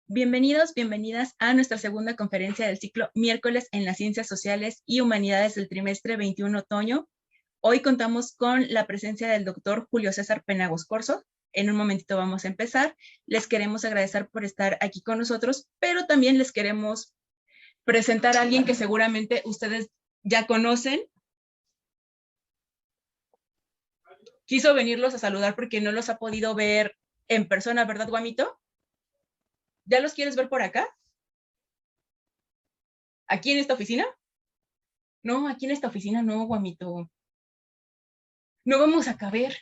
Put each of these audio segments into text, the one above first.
Bienvenidos, bienvenidas a nuestra segunda conferencia del ciclo Miércoles en las Ciencias Sociales y Humanidades del trimestre 21 otoño. Hoy contamos con la presencia del doctor Julio César Penagos Corzo. En un momentito vamos a empezar. Les queremos agradecer por estar aquí con nosotros, pero también les queremos presentar a alguien que seguramente ustedes ya conocen. Quiso venirlos a saludar porque no los ha podido ver en persona, ¿verdad, Guamito? ¿Ya los quieres ver por acá? ¿Aquí en esta oficina? No, aquí en esta oficina no, Guamito. No vamos a caber.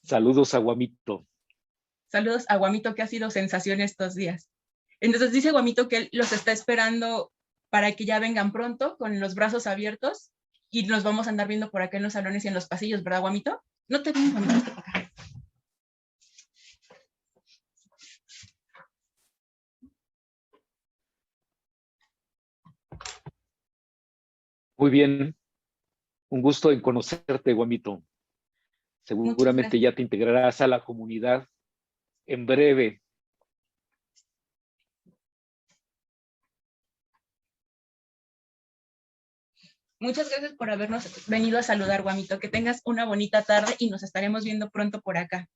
Saludos a Guamito. Saludos a Guamito, que ha sido sensación estos días. Entonces dice Guamito que él los está esperando para que ya vengan pronto con los brazos abiertos y nos vamos a andar viendo por acá en los salones y en los pasillos, ¿verdad, Guamito? No te veo, Guamito, para acá. Muy bien, un gusto en conocerte, Guamito. Seguramente ya te integrarás a la comunidad en breve. Muchas gracias por habernos venido a saludar, Guamito. Que tengas una bonita tarde y nos estaremos viendo pronto por acá.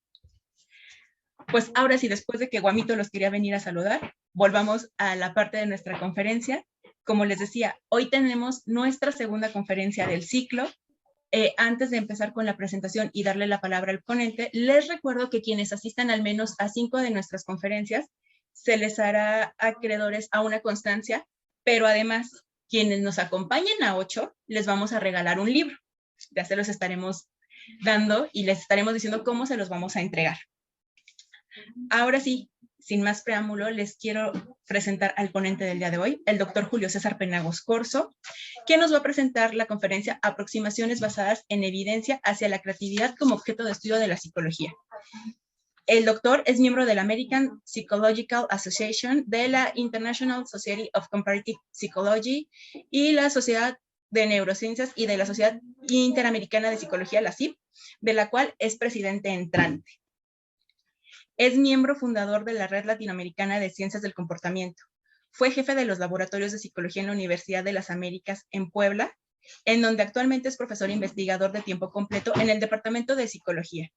Pues ahora sí, después de que Guamito los quería venir a saludar, volvamos a la parte de nuestra conferencia. Como les decía, hoy tenemos nuestra segunda conferencia del ciclo. Antes de empezar con la presentación y darle la palabra al ponente, les recuerdo que quienes asistan al menos a 5 de nuestras conferencias se les hará acreedores a una constancia, pero además, quienes nos acompañen a 8, les vamos a regalar un libro. Ya se los estaremos dando y les estaremos diciendo cómo se los vamos a entregar. Ahora sí, sin más preámbulo, les quiero presentar al ponente del día de hoy, el doctor Julio César Penagos Corzo, quien nos va a presentar la conferencia Aproximaciones basadas en evidencia hacia la creatividad como objeto de estudio de la psicología. El doctor es miembro de la American Psychological Association, de la International Society of Comparative Psychology y la Sociedad de Neurociencias y de la Sociedad Interamericana de Psicología, la SIP, de la cual es presidente entrante. Es miembro fundador de la Red Latinoamericana de Ciencias del Comportamiento. Fue jefe de los laboratorios de psicología en la Universidad de las Américas en Puebla, en donde actualmente es profesor investigador de tiempo completo en el Departamento de Psicología.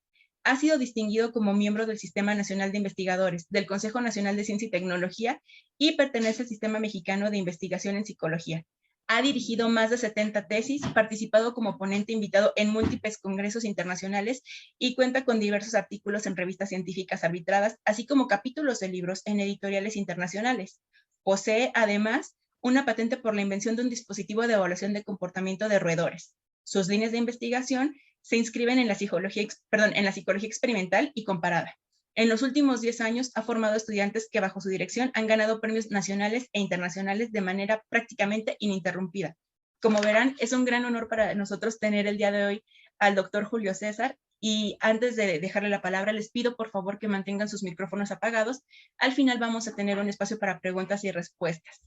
Ha sido distinguido como miembro del Sistema Nacional de Investigadores, del Consejo Nacional de Ciencia y Tecnología y pertenece al Sistema Mexicano de Investigación en Psicología. Ha dirigido más de 70 tesis, participado como ponente invitado en múltiples congresos internacionales y cuenta con diversos artículos en revistas científicas arbitradas, así como capítulos de libros en editoriales internacionales. Posee, además, una patente por la invención de un dispositivo de evaluación de comportamiento de roedores. Sus líneas de investigación se inscriben en la psicología experimental y comparada. En los últimos 10 años ha formado estudiantes que bajo su dirección han ganado premios nacionales e internacionales de manera prácticamente ininterrumpida. Como verán, es un gran honor para nosotros tener el día de hoy al doctor Julio César, y antes de dejarle la palabra, les pido por favor que mantengan sus micrófonos apagados. Al final vamos a tener un espacio para preguntas y respuestas.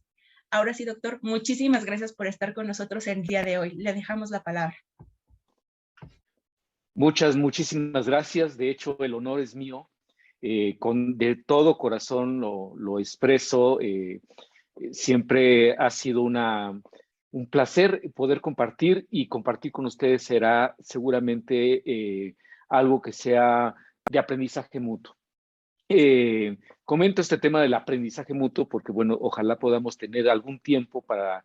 Ahora sí, doctor, muchísimas gracias por estar con nosotros el día de hoy. Le dejamos la palabra. Muchísimas gracias. De hecho, el honor es mío. De todo corazón lo expreso. Siempre ha sido un placer poder compartir, y compartir con ustedes será seguramente algo que sea de aprendizaje mutuo. Comento este tema del aprendizaje mutuo porque, bueno, ojalá podamos tener algún tiempo para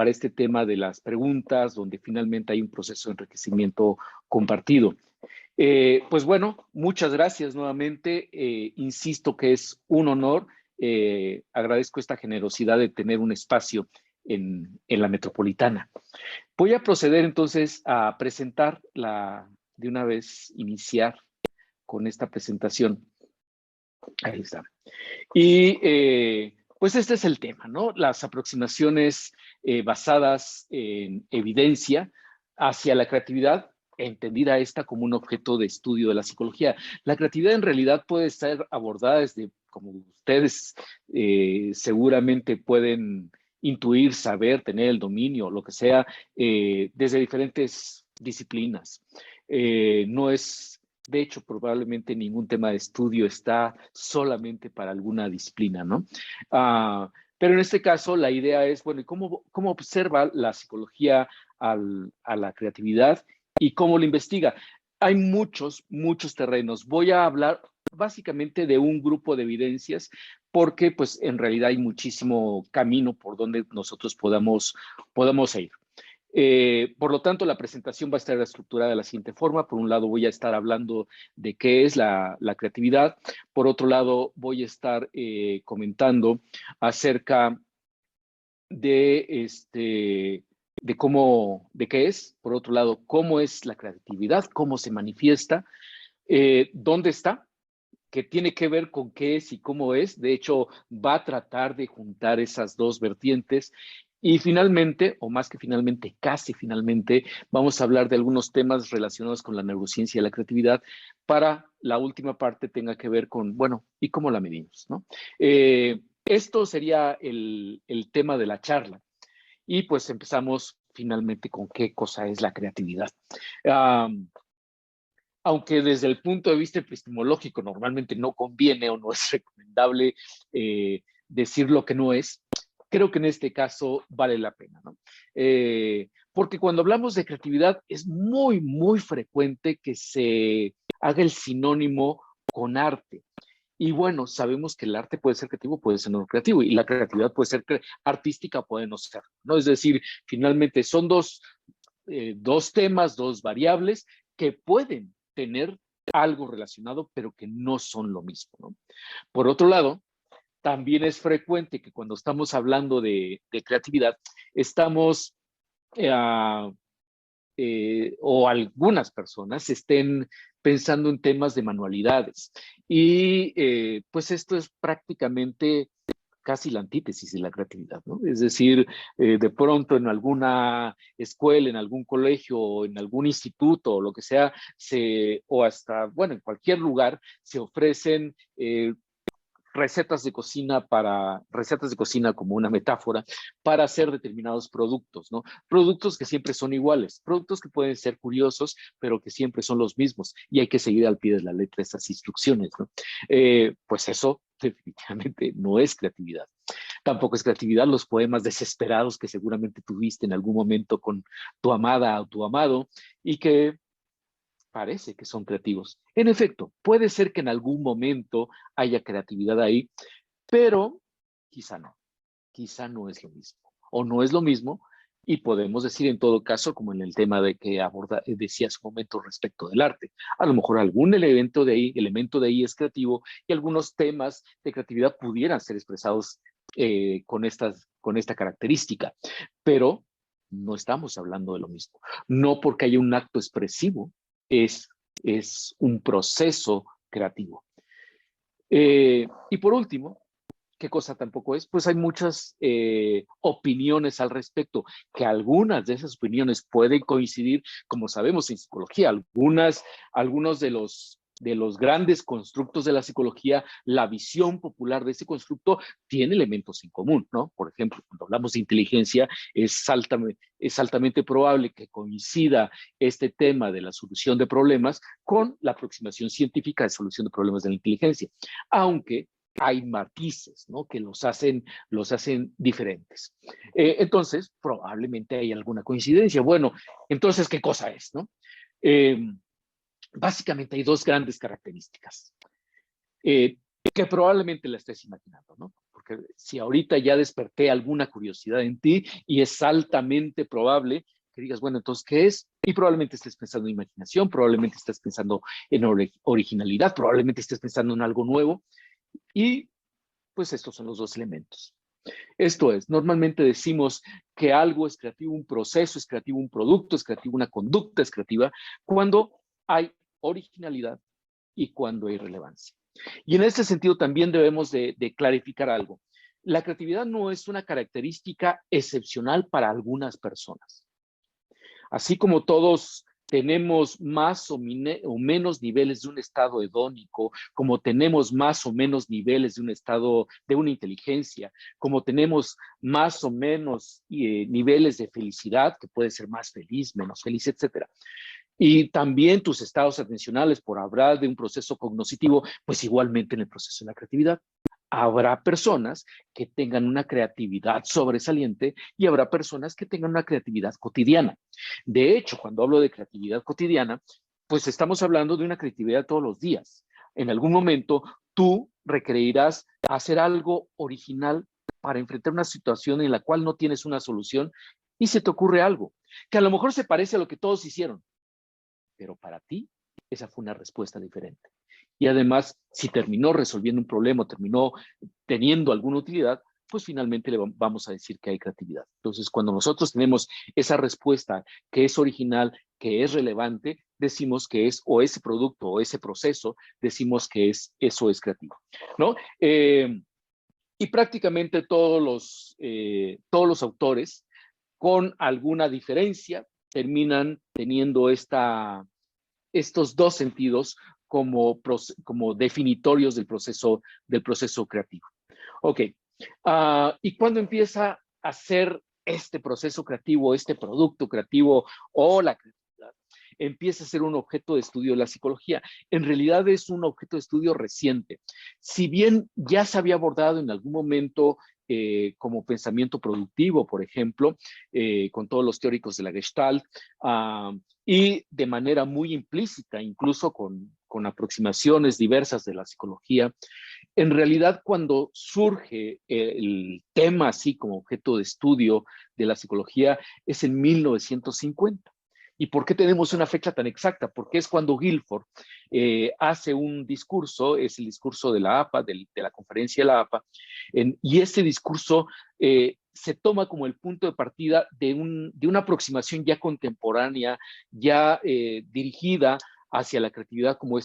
este tema de las preguntas, donde finalmente hay un proceso de enriquecimiento compartido. Pues bueno, muchas gracias nuevamente. Insisto que es un honor. Agradezco esta generosidad de tener un espacio en la metropolitana. Voy a proceder entonces a presentar de una vez iniciar con esta presentación. Ahí está. Y pues este es el tema, ¿no? Las aproximaciones basadas en evidencia hacia la creatividad, entendida esta como un objeto de estudio de la psicología. La creatividad en realidad puede ser abordada desde, como ustedes seguramente pueden intuir, saber, tener el dominio, lo que sea, desde diferentes disciplinas. No es, de hecho, probablemente ningún tema de estudio está solamente para alguna disciplina, ¿no? Pero en este caso, la idea es, bueno, ¿cómo observa la psicología a la creatividad y cómo lo investiga? Hay muchos terrenos. Voy a hablar básicamente de un grupo de evidencias porque pues en realidad hay muchísimo camino por donde nosotros podamos ir. Por lo tanto, la presentación va a estar estructurada de la siguiente forma. Por un lado, voy a estar hablando de qué es la creatividad. Por otro lado, voy a estar comentando acerca de, de qué es. Por otro lado, cómo es la creatividad, cómo se manifiesta, dónde está, que tiene que ver con qué es y cómo es. De hecho, va a tratar de juntar esas dos vertientes. Y finalmente, o más que finalmente, casi finalmente, vamos a hablar de algunos temas relacionados con la neurociencia y la creatividad para la última parte tenga que ver con, bueno, ¿y cómo la medimos? ¿No? Esto sería el tema de la charla. Y pues empezamos finalmente con qué cosa es la creatividad. Aunque desde el punto de vista epistemológico normalmente no conviene o no es recomendable decir lo que no es, creo que en este caso vale la pena, ¿no? Porque cuando hablamos de creatividad es muy frecuente que se haga el sinónimo con arte. Y bueno, sabemos que el arte puede ser creativo, puede ser no creativo, y la creatividad puede ser artística, puede no ser, ¿no? Es decir, finalmente son dos temas, dos variables que pueden tener algo relacionado, pero que no son lo mismo, ¿no? Por otro lado, también es frecuente que cuando estamos hablando de creatividad, estamos, o algunas personas estén pensando en temas de manualidades. Y pues esto es prácticamente casi la antítesis de la creatividad, ¿no? Es decir, de pronto en alguna escuela, en algún colegio, en algún instituto o lo que sea, o hasta, bueno, en cualquier lugar, se ofrecen recetas de cocina como una metáfora, para hacer determinados productos, ¿no? Productos que siempre son iguales, productos que pueden ser curiosos, pero que siempre son los mismos y hay que seguir al pie de la letra esas instrucciones, ¿no? Pues eso definitivamente no es creatividad. Tampoco es creatividad los poemas desesperados que seguramente tuviste en algún momento con tu amada o tu amado y que parece que son creativos. En efecto, puede ser que en algún momento haya creatividad ahí, pero quizá no es lo mismo, o no es lo mismo, y podemos decir en todo caso, como en el tema de que decía hace un momento respecto del arte, a lo mejor algún elemento de ahí es creativo y algunos temas de creatividad pudieran ser expresados con esta característica, pero no estamos hablando de lo mismo. No porque haya un acto expresivo es, es un proceso creativo. Y por último, ¿qué cosa tampoco es? Pues hay muchas opiniones al respecto, que algunas de esas opiniones pueden coincidir, como sabemos en psicología, algunos de los grandes constructos de la psicología, la visión popular de ese constructo tiene elementos en común, ¿no? Por ejemplo, cuando hablamos de inteligencia, es altamente probable que coincida este tema de la solución de problemas con la aproximación científica de solución de problemas de la inteligencia, aunque hay matices, ¿no? Que los hacen diferentes. Entonces, probablemente hay alguna coincidencia. Bueno, entonces, ¿qué cosa es, no? Básicamente hay dos grandes características que probablemente la estés imaginando, ¿no? Porque si ahorita ya desperté alguna curiosidad en ti y es altamente probable que digas, bueno, entonces, ¿qué es? Y probablemente estés pensando en imaginación, probablemente estés pensando en originalidad, probablemente estés pensando en algo nuevo. Y pues estos son los dos elementos. Esto es, normalmente decimos que algo es creativo, un proceso es creativo, un producto es creativo, una conducta es creativa, cuando hay originalidad y cuando hay relevancia. Y en este sentido también debemos de clarificar algo. La creatividad no es una característica excepcional para algunas personas. Así como todos tenemos más o menos niveles de un estado hedónico, como tenemos más o menos niveles de un estado de una inteligencia, como tenemos más o menos niveles de felicidad, que puede ser más feliz, menos feliz, etcétera. Y también tus estados atencionales, por hablar de un proceso cognoscitivo, pues igualmente en el proceso de la creatividad. Habrá personas que tengan una creatividad sobresaliente y habrá personas que tengan una creatividad cotidiana. De hecho, cuando hablo de creatividad cotidiana, pues estamos hablando de una creatividad todos los días. En algún momento tú requerirás hacer algo original para enfrentar una situación en la cual no tienes una solución y se te ocurre algo que a lo mejor se parece a lo que todos hicieron, pero para ti esa fue una respuesta diferente. Y además, si terminó resolviendo un problema, terminó teniendo alguna utilidad, pues finalmente le vamos a decir que hay creatividad. Entonces, cuando nosotros tenemos esa respuesta que es original, que es relevante, decimos que es o ese producto o ese proceso, decimos que eso es creativo, ¿no? Y prácticamente todos los autores, con alguna diferencia, terminan teniendo estos dos sentidos como definitorios del proceso creativo. Ok, ¿y cuándo empieza a ser este proceso creativo, este producto creativo o la creatividad? Empieza a ser un objeto de estudio de la psicología. En realidad es un objeto de estudio reciente. Si bien ya se había abordado en algún momento como pensamiento productivo, por ejemplo, con todos los teóricos de la Gestalt, y de manera muy implícita, incluso con aproximaciones diversas de la psicología. En realidad, cuando surge el tema así como objeto de estudio de la psicología, es en 1950. ¿Y por qué tenemos una fecha tan exacta? Porque es cuando Guilford hace un discurso, es el discurso de la APA, de la conferencia de la APA, y este discurso se toma como el punto de partida de una aproximación ya contemporánea, ya dirigida hacia la creatividad como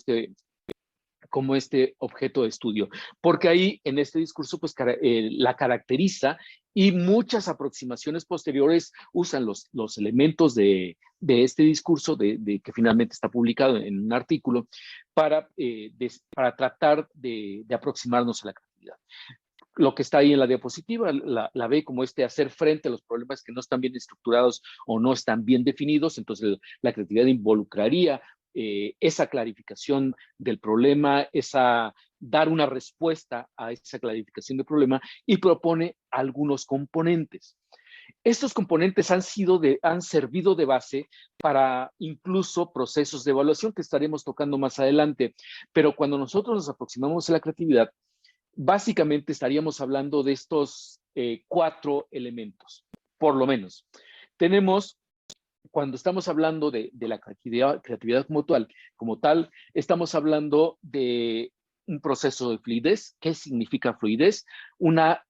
este objeto de estudio, porque ahí en este discurso pues la caracteriza y muchas aproximaciones posteriores usan los elementos de este discurso que finalmente está publicado en un artículo para tratar de aproximarnos a la creatividad. Lo que está ahí en la diapositiva la ve como hacer frente a los problemas que no están bien estructurados o no están bien definidos. Entonces la creatividad involucraría esa clarificación del problema, dar una respuesta a esa clarificación del problema, y propone algunos componentes. Estos componentes han servido de base para incluso procesos de evaluación que estaremos tocando más adelante. Pero cuando nosotros nos aproximamos a la creatividad, básicamente estaríamos hablando de estos 4 elementos, por lo menos. Tenemos, cuando estamos hablando de la creatividad como tal, estamos hablando de un proceso de fluidez. ¿Qué significa fluidez? Una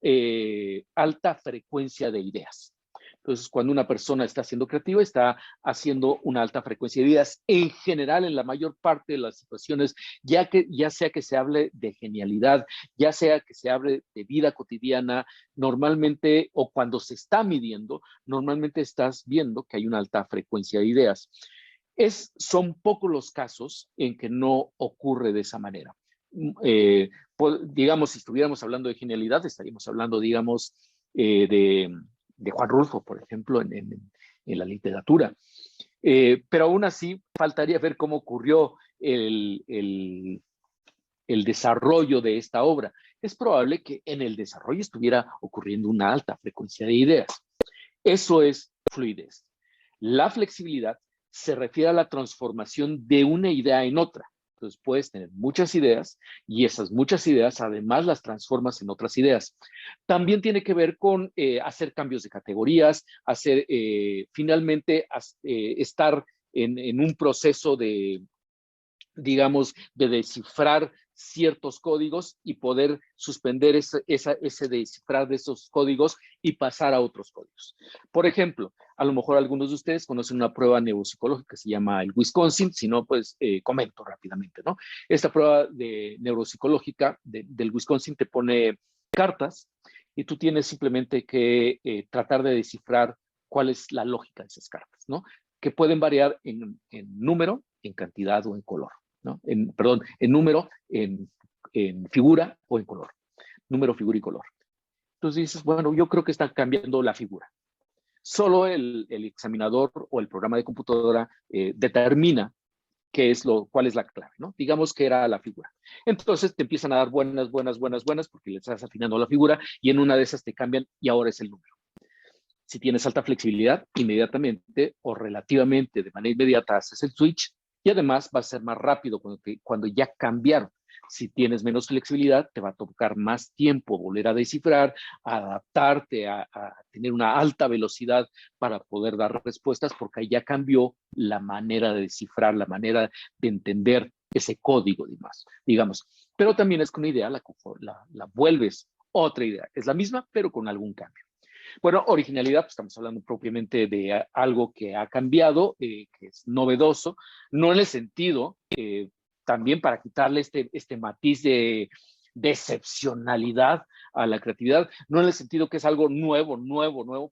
alta frecuencia de ideas. Entonces, cuando una persona está siendo creativa, está haciendo una alta frecuencia de ideas. En general, en la mayor parte de las situaciones, ya sea que se hable de genialidad, ya sea que se hable de vida cotidiana, normalmente, o cuando se está midiendo, normalmente estás viendo que hay una alta frecuencia de ideas. Son pocos los casos en que no ocurre de esa manera. Digamos, si estuviéramos hablando de genialidad, estaríamos hablando, digamos, de Juan Rulfo, por ejemplo, en la literatura. Pero aún así, faltaría ver cómo ocurrió el desarrollo de esta obra. Es probable que en el desarrollo estuviera ocurriendo una alta frecuencia de ideas. Eso es fluidez. La flexibilidad se refiere a la transformación de una idea en otra. Entonces puedes tener muchas ideas y esas muchas ideas además las transformas en otras ideas. También tiene que ver con hacer cambios de categorías, finalmente estar en un proceso digamos, de descifrar ciertos códigos y poder suspender ese descifrar de esos códigos y pasar a otros códigos. Por ejemplo, a lo mejor algunos de ustedes conocen una prueba neuropsicológica que se llama el Wisconsin. Si no, pues comento rápidamente, ¿no? Esta prueba neuropsicológica del Wisconsin te pone cartas y tú tienes simplemente que tratar de descifrar cuál es la lógica de esas cartas, ¿no? que pueden variar en número, en cantidad o en color, ¿no? Perdón, en número, en figura o en color. Número, figura y color. Entonces dices, bueno, yo creo que está cambiando la figura. Solo el examinador o el programa de computadora determina cuál es la clave, ¿no? Digamos que era la figura. Entonces te empiezan a dar buenas, porque le estás afinando la figura y en una de esas te cambian y ahora es el número. Si tienes alta flexibilidad, inmediatamente o relativamente de manera inmediata haces el switch y además va a ser más rápido cuando ya cambiaron. Si tienes menos flexibilidad, te va a tocar más tiempo volver a descifrar, adaptarte a tener una alta velocidad para poder dar respuestas, porque ahí ya cambió la manera de descifrar, la manera de entender ese código, digamos. Pero también es que una idea la vuelves otra idea. Es la misma, pero con algún cambio. Bueno, originalidad, pues estamos hablando propiamente de algo que ha cambiado, que es novedoso, no en el sentido, también para quitarle este matiz de excepcionalidad a la creatividad, no en el sentido que es algo nuevo,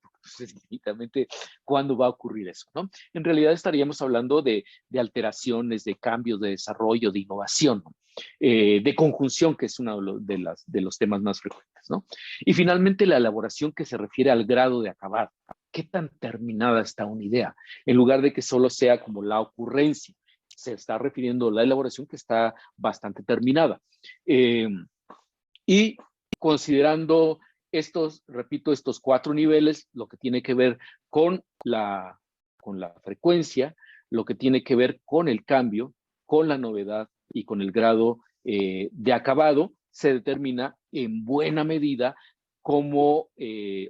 porque pues, definitivamente, ¿cuándo va a ocurrir eso? ¿No? En realidad estaríamos hablando de alteraciones, de cambios, de desarrollo, de innovación, ¿no? De conjunción, que es uno de los temas más frecuentes, ¿no? Y finalmente la elaboración, que se refiere al grado de acabado. ¿Qué tan terminada está una idea? En lugar de que solo sea como la ocurrencia, se está refiriendo a la elaboración que está bastante terminada. Y considerando repito, estos 4 niveles, lo que tiene que ver con la frecuencia, lo que tiene que ver con el cambio, con la novedad y con el grado de acabado, se determina en buena medida cómo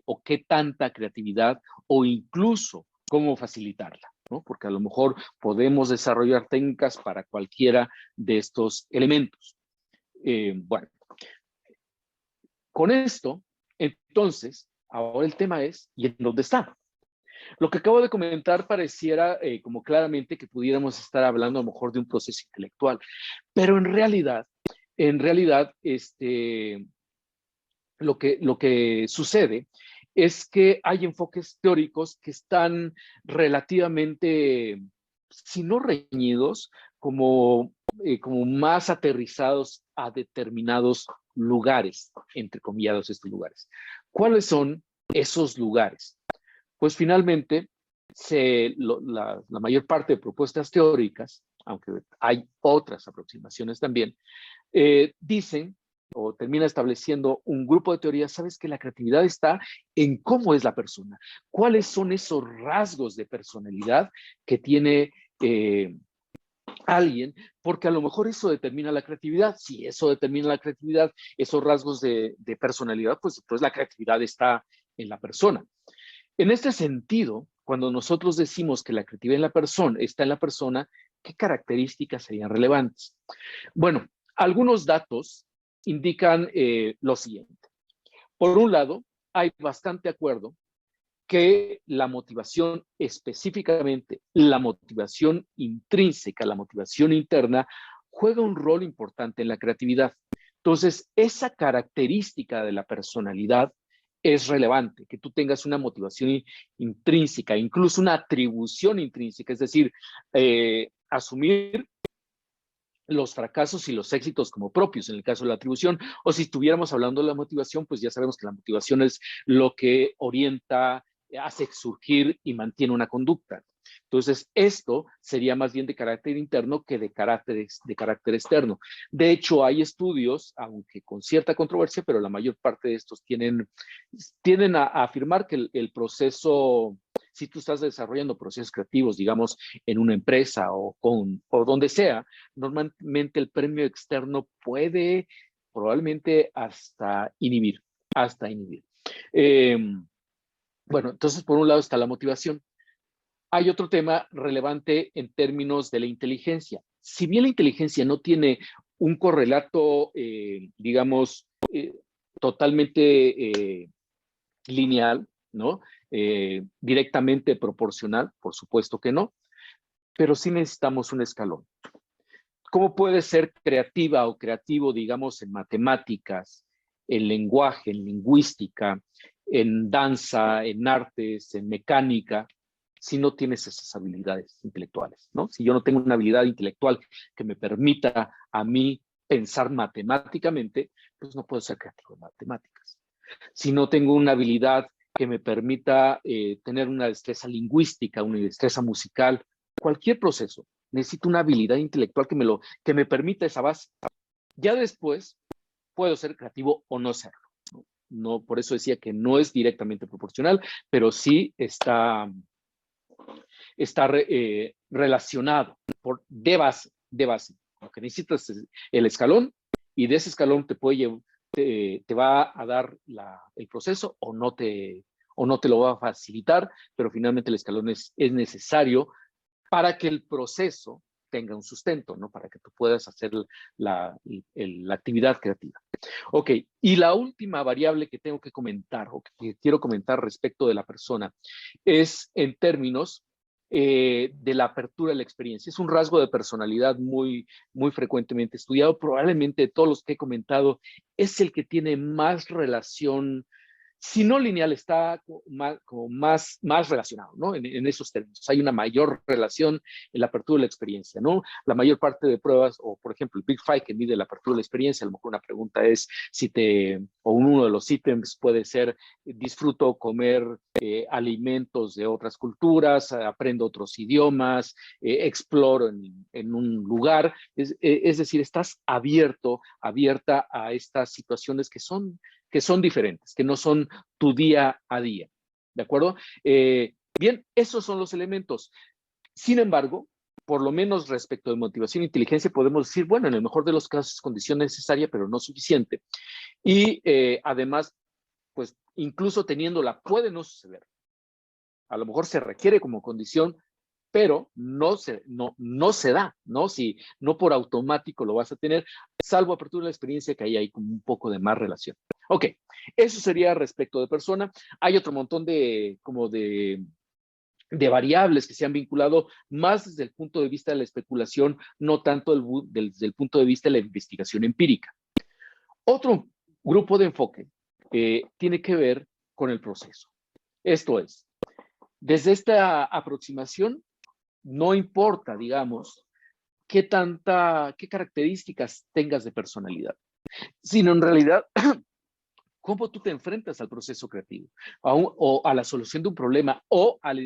o qué tanta creatividad o incluso cómo facilitarla, ¿no? Porque a lo mejor podemos desarrollar técnicas para cualquiera de estos elementos. Bueno, con esto, entonces, ahora el tema es, ¿y en dónde está? Lo que acabo de comentar pareciera como claramente que pudiéramos estar hablando a lo mejor de un proceso intelectual, pero en realidad, lo que sucede es que hay enfoques teóricos que están relativamente, si no reñidos, como más aterrizados a determinados lugares, entrecomillados estos lugares. ¿Cuáles son esos lugares? Pues finalmente, la mayor parte de propuestas teóricas, aunque hay otras aproximaciones también, dicen o termina estableciendo un grupo de teorías. Sabes que la creatividad está en cómo es la persona, cuáles son esos rasgos de personalidad que tiene alguien, porque a lo mejor eso determina la creatividad. Si eso determina la creatividad, esos rasgos de personalidad, pues la creatividad está en la persona. En este sentido, cuando nosotros decimos que la creatividad está en la persona, ¿qué características serían relevantes? Bueno, algunos datos indican lo siguiente. Por un lado, hay bastante acuerdo que la motivación, específicamente la motivación intrínseca, la motivación interna, juega un rol importante en la creatividad. Entonces, esa característica de la personalidad es relevante, que tú tengas una motivación intrínseca, incluso una atribución intrínseca, es decir, asumir los fracasos y los éxitos como propios, en el caso de la atribución, o si estuviéramos hablando de la motivación, pues ya sabemos que la motivación es lo que orienta, hace surgir y mantiene una conducta. Entonces, esto sería más bien de carácter interno que de carácter externo. De hecho, hay estudios, aunque con cierta controversia, pero la mayor parte de estos tienden a afirmar que el proceso, si tú estás desarrollando procesos creativos, digamos, en una empresa o donde sea, normalmente el premio externo puede probablemente hasta inhibir. Bueno, entonces por un lado está la motivación. Hay otro tema relevante en términos de la inteligencia. Si bien la inteligencia no tiene un correlato, digamos, totalmente lineal, ¿no? Directamente proporcional, por supuesto que no, pero sí necesitamos un escalón. ¿Cómo puede ser creativa o creativo, digamos, en matemáticas, en lenguaje, en lingüística, en danza, en artes, en mecánica, si no tienes esas habilidades intelectuales, ¿no? Si yo no tengo una habilidad intelectual que me permita a mí pensar matemáticamente, pues no puedo ser creativo en matemáticas. Si no tengo una habilidad que me permita tener una destreza lingüística, una destreza musical, cualquier proceso, necesito una habilidad intelectual que me permita esa base. Ya después puedo ser creativo o no serlo. No, por eso decía que no es directamente proporcional, pero sí está relacionado de base. Lo que necesitas es el escalón y de ese escalón te va a dar el proceso o no te lo va a facilitar, pero finalmente el escalón es necesario para que el proceso tenga un sustento, ¿no? Para que tú puedas hacer la actividad creativa. Ok, y la última variable que tengo que comentar o que quiero comentar respecto de la persona es en términos de la apertura de la experiencia. Es un rasgo de personalidad muy, muy frecuentemente estudiado. Probablemente de todos los que he comentado, es el que tiene más relación, si no lineal, está como más relacionado, ¿no? En esos términos. Hay una mayor relación en la apertura de la experiencia, ¿no? La mayor parte de pruebas, o por ejemplo, el Big Five que mide la apertura de la experiencia, a lo mejor una pregunta es o uno de los ítems puede ser, disfruto comer alimentos de otras culturas, aprendo otros idiomas, exploro en un lugar. Es decir, estás abierta a estas situaciones que son diferentes, que no son tu día a día. ¿De acuerdo? Bien, esos son los elementos. Sin embargo, por lo menos respecto de motivación e inteligencia, podemos decir, bueno, en el mejor de los casos es condición necesaria, pero no suficiente. Y además, pues incluso teniéndola, puede no suceder. A lo mejor se requiere como condición, pero no se da, ¿no? Si no por automático lo vas a tener, salvo apertura de la experiencia, que ahí hay como un poco de más relación. Ok, eso sería respecto de persona. Hay otro montón de variables que se han vinculado más desde el punto de vista de la especulación, no tanto desde el punto de vista de la investigación empírica. Otro grupo de enfoque tiene que ver con el proceso. Esto es, desde esta aproximación, no importa, digamos, qué características tengas de personalidad, sino en realidad cómo tú te enfrentas al proceso creativo o a la solución de un problema o a la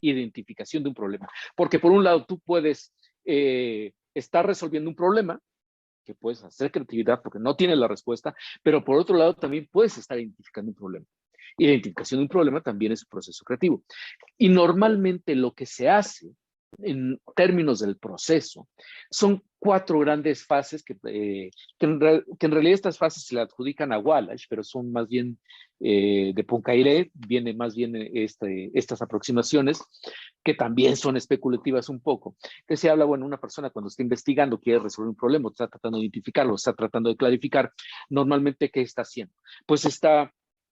identificación de un problema. Porque por un lado tú puedes estar resolviendo un problema, que puedes hacer creatividad porque no tienes la respuesta, pero por otro lado también puedes estar identificando un problema. Identificación de un problema también es un proceso creativo. Y normalmente lo que se hace en términos del proceso son 4 grandes fases que en realidad estas fases se le adjudican a Wallace, pero son más bien de Poincaré, viene más bien estas aproximaciones que también son especulativas un poco, que se habla, bueno, una persona cuando está investigando, quiere resolver un problema, está tratando de identificarlo, está tratando de clarificar, normalmente, ¿qué está haciendo? Pues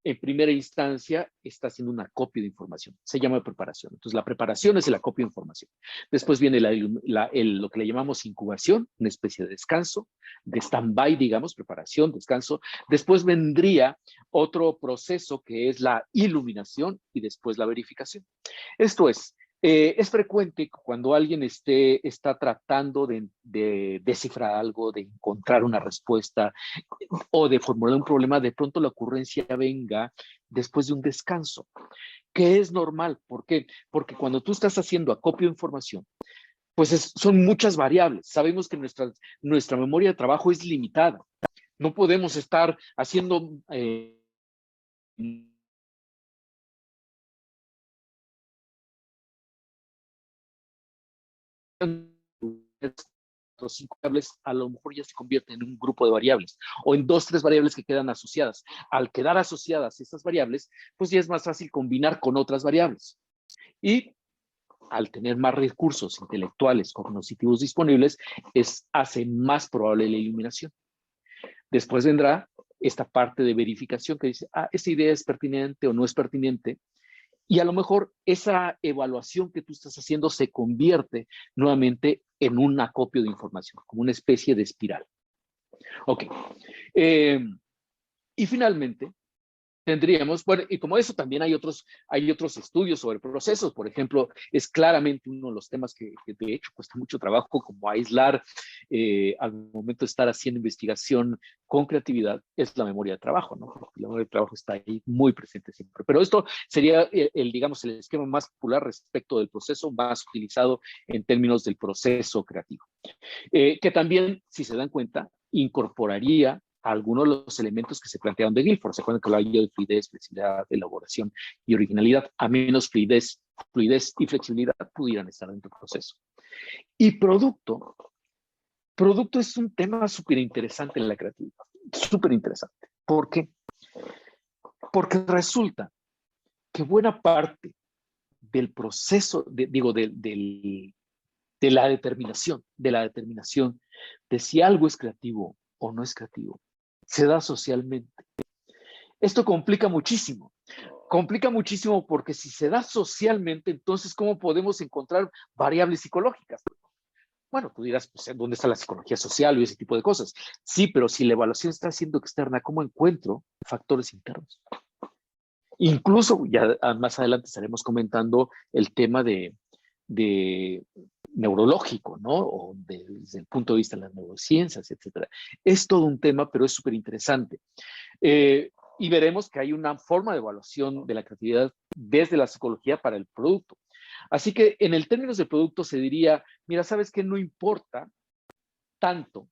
en primera instancia, está haciendo una copia de información. Se llama preparación. Entonces, la preparación es el acopio de información. Después viene lo que le llamamos incubación, una especie de descanso, de stand-by, digamos, preparación, descanso. Después vendría otro proceso que es la iluminación y después la verificación. Esto es frecuente cuando alguien está tratando de descifrar algo, de encontrar una respuesta o de formular un problema, de pronto la ocurrencia venga después de un descanso, que es normal. ¿Por qué? Porque cuando tú estás haciendo acopio de información, pues son muchas variables. Sabemos que nuestra memoria de trabajo es limitada. No podemos estar haciendo o 5 variables, a lo mejor ya se convierte en un grupo de variables o en 2, 3 variables que quedan asociadas. Al quedar asociadas estas variables, pues ya es más fácil combinar con otras variables. Y al tener más recursos intelectuales cognitivos disponibles, hace más probable la eliminación. Después vendrá esta parte de verificación que dice, esta idea es pertinente o no es pertinente. Y a lo mejor esa evaluación que tú estás haciendo se convierte nuevamente en un acopio de información, como una especie de espiral. Ok. Y finalmente, tendríamos, bueno, y como eso también hay otros estudios sobre procesos. Por ejemplo, es claramente uno de los temas que de hecho cuesta mucho trabajo como aislar al momento de estar haciendo investigación con creatividad, es la memoria de trabajo, ¿no? Porque la memoria de trabajo está ahí muy presente siempre. Pero esto sería digamos, el esquema más popular respecto del proceso, más utilizado en términos del proceso creativo. Que también, si se dan cuenta, incorporaría algunos de los elementos que se plantearon de Guilford. ¿Se acuerdan que hablaba yo de fluidez, flexibilidad, elaboración y originalidad? A menos fluidez y flexibilidad pudieran estar dentro del proceso. Y producto es un tema súper interesante en la creatividad, súper interesante. ¿Por qué? Porque resulta que buena parte del proceso, de la determinación de si algo es creativo o no es creativo, se da socialmente. Esto complica muchísimo porque si se da socialmente, entonces, ¿cómo podemos encontrar variables psicológicas? Bueno, tú dirás, pues, ¿dónde está la psicología social y ese tipo de cosas? Sí, pero si la evaluación está siendo externa, ¿cómo encuentro factores internos? Incluso, ya más adelante estaremos comentando el tema de neurológico, ¿no? O desde el punto de vista de las neurociencias, etcétera. Es todo un tema, pero es súper interesante. Y veremos que hay una forma de evaluación de la creatividad desde la psicología para el producto. Así que en el términos de producto se diría, mira, ¿sabes qué? No importa tanto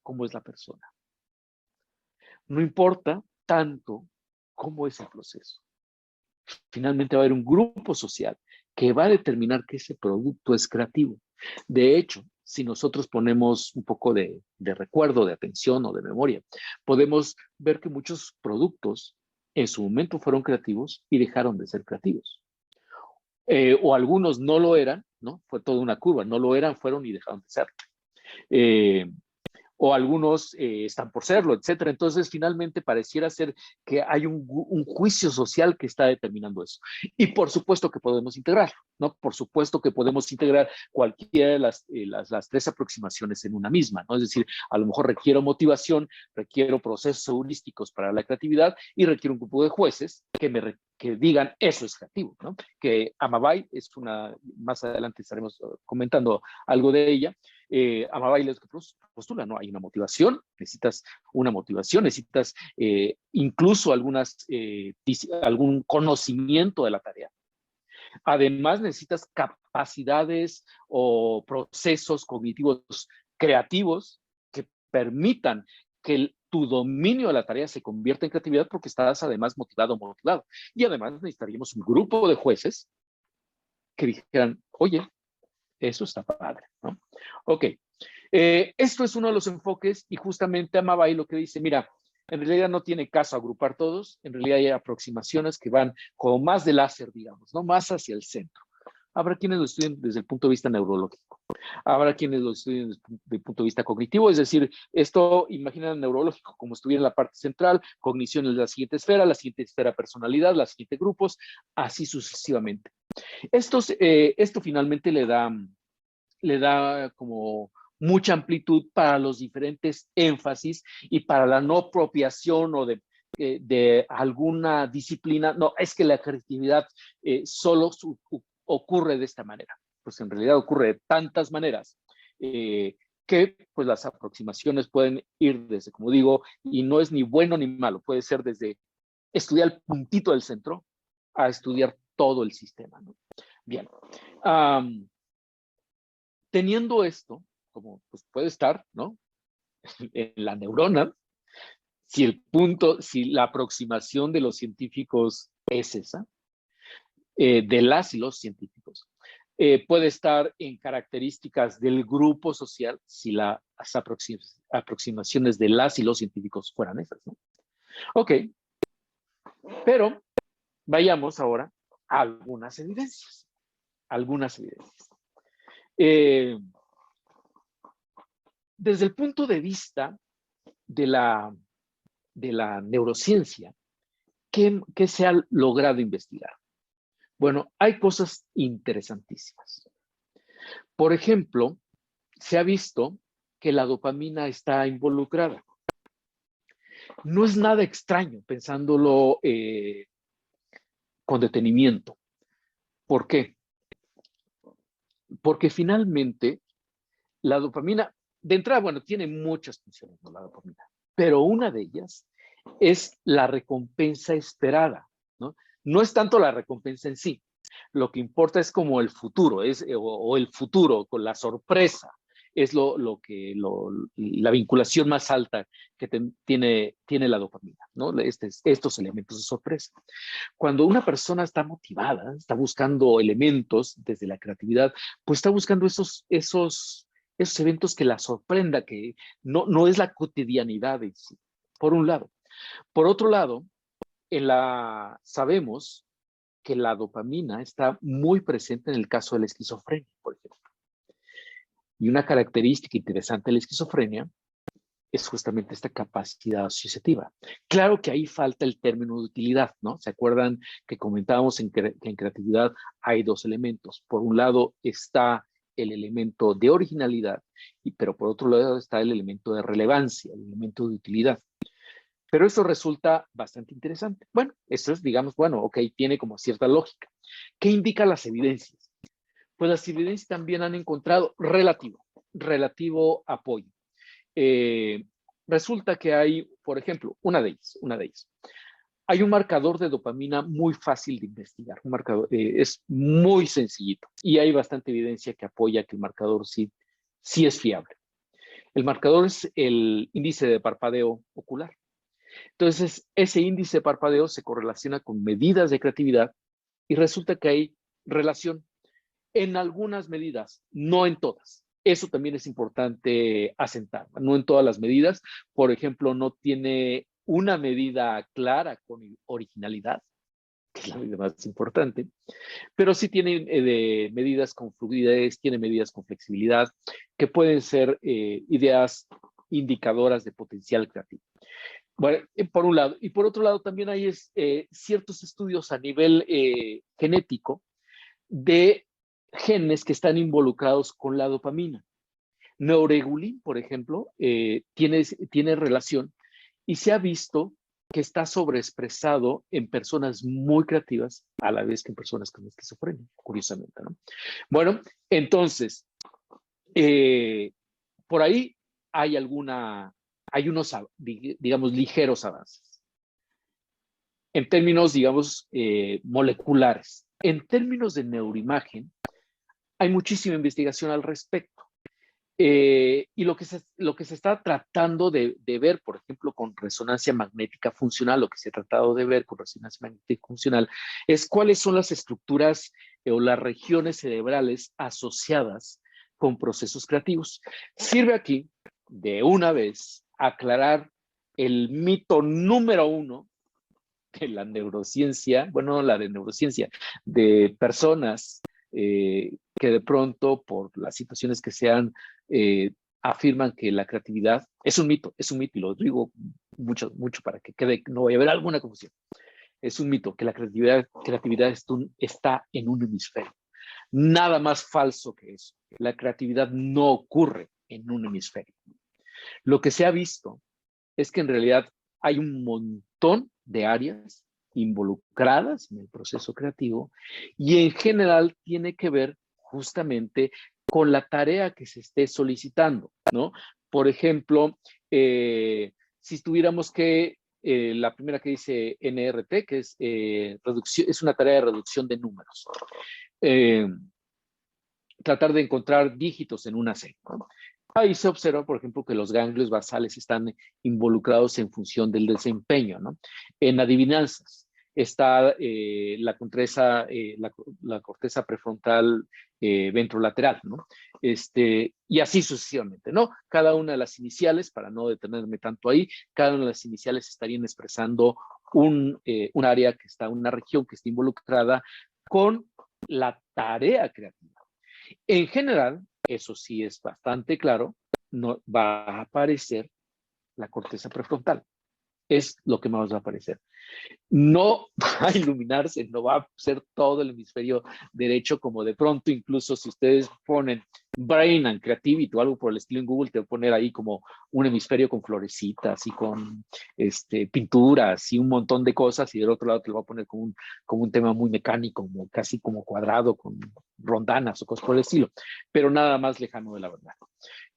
como es la persona. No importa tanto cómo es el proceso. Finalmente va a haber un grupo social que va a determinar que ese producto es creativo. De hecho, si nosotros ponemos un poco de recuerdo, de atención o de memoria, podemos ver que muchos productos en su momento fueron creativos y dejaron de ser creativos. O algunos no lo eran, ¿no? Fue toda una curva, no lo eran, fueron y dejaron de ser. O algunos están por serlo, etcétera. Entonces, finalmente pareciera ser que hay un juicio social que está determinando eso. Y por supuesto que podemos integrar, ¿no? Por supuesto que podemos integrar cualquiera de las tres aproximaciones en una misma, ¿no? Es decir, a lo mejor requiero motivación, requiero procesos heurísticos para la creatividad y requiero un grupo de jueces que digan eso es creativo, ¿no? Que Amabay es más adelante estaremos comentando algo de ella. Amabay es que postula, ¿no? Hay una motivación, necesitas incluso algún conocimiento de la tarea. Además, necesitas capacidades o procesos cognitivos creativos que permitan que tu dominio de la tarea se convierta en creatividad porque estás además motivado o motivado. Y además necesitaríamos un grupo de jueces que dijeran, oye, eso está padre, ¿no? Ok, esto es uno de los enfoques y justamente Amabay lo que dice, mira, en realidad no tiene caso agrupar todos, en realidad hay aproximaciones que van como más de láser, digamos, ¿no? Más hacia el centro. Habrá quienes lo estudien desde el punto de vista neurológico, habrá quienes lo estudien desde el punto de vista cognitivo, es decir, esto, imagina el neurológico como estuviera en la parte central, cognición es la siguiente esfera personalidad, la siguiente grupos, así sucesivamente. Esto finalmente le da como mucha amplitud para los diferentes énfasis y para la no apropiación o de alguna disciplina. No, es que la creatividad solo ocurre de esta manera. Pues en realidad ocurre de tantas maneras que pues las aproximaciones pueden ir desde, como digo, y no es ni bueno ni malo, puede ser desde estudiar el puntito del centro a estudiar todo el sistema, ¿no? Bien. Teniendo esto, como pues puede estar, ¿no? En la neurona, si la aproximación de los científicos es esa, de las y los científicos, puede estar en características del grupo social si las aproximaciones de las y los científicos fueran esas, ¿no? Ok, pero vayamos ahora a algunas evidencias. Desde el punto de vista de la neurociencia, ¿qué se ha logrado investigar? Bueno, hay cosas interesantísimas. Por ejemplo, se ha visto que la dopamina está involucrada. No es nada extraño pensándolo con detenimiento. ¿Por qué? Porque finalmente la dopamina, de entrada, bueno, tiene muchas funciones, ¿no? La dopamina, pero una de ellas es la recompensa esperada, ¿no? No es tanto la recompensa en sí, lo que importa es como el futuro, o el futuro con la sorpresa, es la vinculación más alta que tiene la dopamina, ¿no? Estos elementos de sorpresa. Cuando una persona está motivada, está buscando elementos desde la creatividad, pues está buscando esos eventos que la sorprenda, que no es la cotidianidad en sí, por un lado. Por otro lado, sabemos que la dopamina está muy presente en el caso de la esquizofrenia, por ejemplo. Y una característica interesante de la esquizofrenia es justamente esta capacidad asociativa. Claro que ahí falta el término de utilidad, ¿no? ¿Se acuerdan que comentábamos que en creatividad hay dos elementos? Por un lado está el elemento de originalidad, pero por otro lado está el elemento de relevancia, el elemento de utilidad. Pero eso resulta bastante interesante. Bueno, eso es, digamos, bueno, ok, tiene como cierta lógica. ¿Qué indican las evidencias? Pues las evidencias también han encontrado relativo apoyo. Resulta que hay, por ejemplo, una de ellas. Hay un marcador de dopamina muy fácil de investigar. Un marcador, es muy sencillito y hay bastante evidencia que apoya que el marcador sí es fiable. El marcador es el índice de parpadeo ocular. Entonces, ese índice de parpadeo se correlaciona con medidas de creatividad y resulta que hay relación en algunas medidas, no en todas. Eso también es importante asentar, no en todas las medidas. Por ejemplo, no tiene una medida clara con originalidad, que es la medida más importante, pero sí tiene medidas con fluidez, tiene medidas con flexibilidad, que pueden ser ideas indicadoras de potencial creativo. Bueno, por un lado. Y por otro lado, también hay ciertos estudios a nivel genético de genes que están involucrados con la dopamina. Neuregulin, por ejemplo, tiene relación y se ha visto que está sobreexpresado en personas muy creativas a la vez que en personas con esquizofrenia, curiosamente, ¿no? Bueno, entonces, por ahí hay unos, digamos, ligeros avances. En términos, digamos, moleculares. En términos de neuroimagen, hay muchísima investigación al respecto. Y lo que se está tratando de ver, por ejemplo, con resonancia magnética funcional, lo que se ha tratado de ver con resonancia magnética funcional, es cuáles son las estructuras o las regiones cerebrales asociadas con procesos creativos. Sirve aquí, de una vez, aclarar el mito número 1 de la neurociencia, bueno, la de neurociencia, de personas que de pronto, por las situaciones que sean, afirman que la creatividad es un mito, y lo digo mucho para que quede, no vaya a haber alguna confusión. Es un mito que la creatividad está en un hemisferio. Nada más falso que eso. La creatividad no ocurre en un hemisferio. Lo que se ha visto es que en realidad hay un montón de áreas involucradas en el proceso creativo y en general tiene que ver justamente con la tarea que se esté solicitando, ¿no? Por ejemplo, si tuviéramos que, la primera que dice NRT, que es una tarea de reducción de números. Tratar de encontrar dígitos en una serie, ¿no? Ahí se observa, por ejemplo, que los ganglios basales están involucrados en función del desempeño, ¿no? En adivinanzas está la corteza prefrontal ventrolateral, ¿no? Y así sucesivamente, ¿no? Cada una de las iniciales, para no detenerme tanto ahí, cada una de las iniciales estarían expresando un área que está, una región que está involucrada con la tarea creativa. En general, eso sí es bastante claro, no va a aparecer la corteza prefrontal. Es lo que más va a aparecer. No va a iluminarse, no va a ser todo el hemisferio derecho, como de pronto incluso si ustedes ponen Brain and Creativity o algo por el estilo en Google, te va a poner ahí como un hemisferio con florecitas y con pinturas y un montón de cosas, y del otro lado te lo va a poner como un tema muy mecánico, como, casi como cuadrado, con rondanas o cosas por el estilo, pero nada más lejano de la verdad.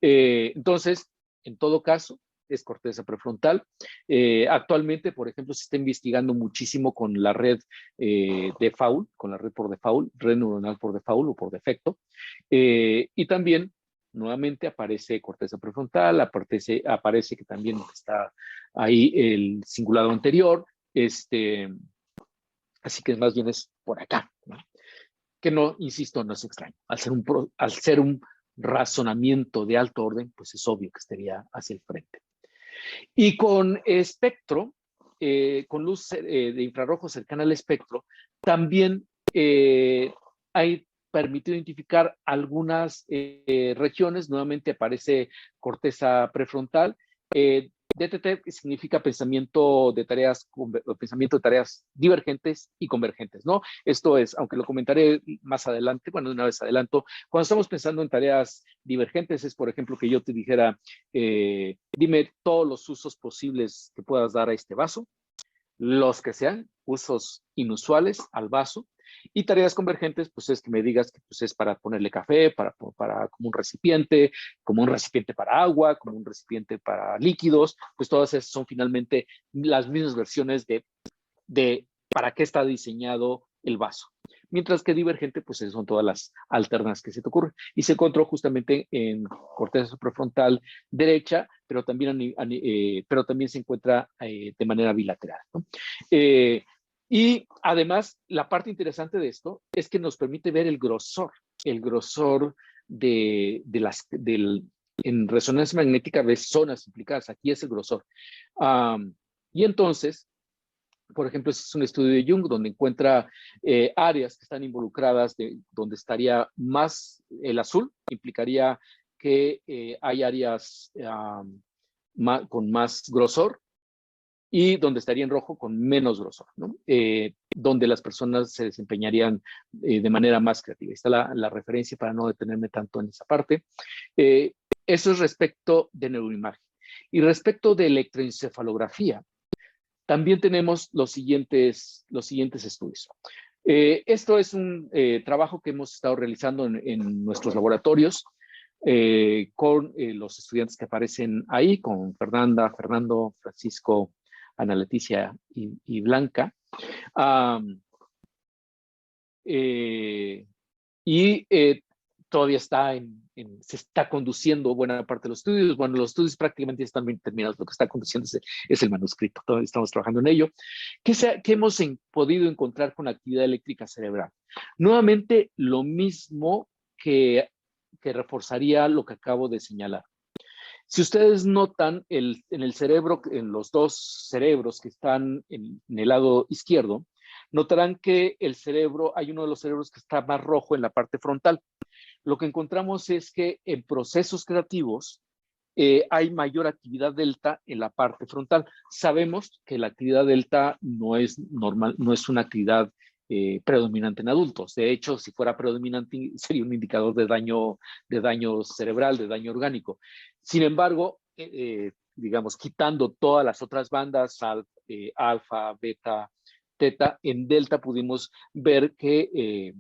Entonces, en todo caso, es corteza prefrontal. Actualmente, por ejemplo, se está investigando muchísimo con la red default, con la red por default, red neuronal por default o por defecto. Y también, nuevamente, aparece corteza prefrontal, aparece que también está ahí el cingulado anterior, así que más bien es por acá, ¿no? Que no, insisto, no es extraño. Al ser un razonamiento de alto orden, pues es obvio que estaría hacia el frente. Y con espectro, con luz de infrarrojo cercana al espectro, también hay permitido identificar algunas regiones. Nuevamente aparece corteza prefrontal. DTT significa pensamiento de tareas divergentes y convergentes, ¿no? Esto es, aunque lo comentaré más adelante, bueno, de una vez adelanto, cuando estamos pensando en tareas divergentes es, por ejemplo, que yo te dijera, dime todos los usos posibles que puedas dar a este vaso, los que sean usos inusuales al vaso. Y tareas convergentes, pues es que me digas que pues, es para ponerle café, como un recipiente para agua, como un recipiente para líquidos, pues todas esas son finalmente las mismas versiones de para qué está diseñado el vaso. Mientras que divergente, pues son todas las alternas que se te ocurren. Y se encontró justamente en corteza prefrontal derecha, pero también se encuentra de manera bilateral, ¿no? Y además, la parte interesante de esto es que nos permite ver el grosor en resonancia magnética de zonas implicadas. Aquí es el grosor. Y entonces, por ejemplo, este es un estudio de Jung donde encuentra áreas que están involucradas, donde estaría más el azul, implicaría que hay áreas con más grosor, y donde estaría en rojo con menos grosor, ¿no? Donde las personas se desempeñarían de manera más creativa. Está la referencia para no detenerme tanto en esa parte. Eso es respecto de neuroimagen. Y respecto de electroencefalografía, también tenemos los siguientes estudios. Esto es un trabajo que hemos estado realizando en nuestros laboratorios con los estudiantes que aparecen ahí, con Fernanda, Fernando, Francisco, Ana Leticia y Blanca. Todavía se está conduciendo buena parte de los estudios. Bueno, los estudios prácticamente están bien terminados. Lo que está conduciendo es el manuscrito. Todavía estamos trabajando en ello. ¿Qué hemos podido encontrar con actividad eléctrica cerebral? Nuevamente, lo mismo que reforzaría lo que acabo de señalar. Si ustedes notan en el cerebro, en los dos cerebros que están en el lado izquierdo, notarán que hay uno de los cerebros que está más rojo en la parte frontal. Lo que encontramos es que en procesos creativos hay mayor actividad delta en la parte frontal. Sabemos que la actividad delta no es normal, no es una actividad predominante en adultos. De hecho, si fuera predominante, sería un indicador de daño cerebral, de daño orgánico. Sin embargo, digamos, quitando todas las otras bandas, alfa, beta, teta, en delta pudimos ver que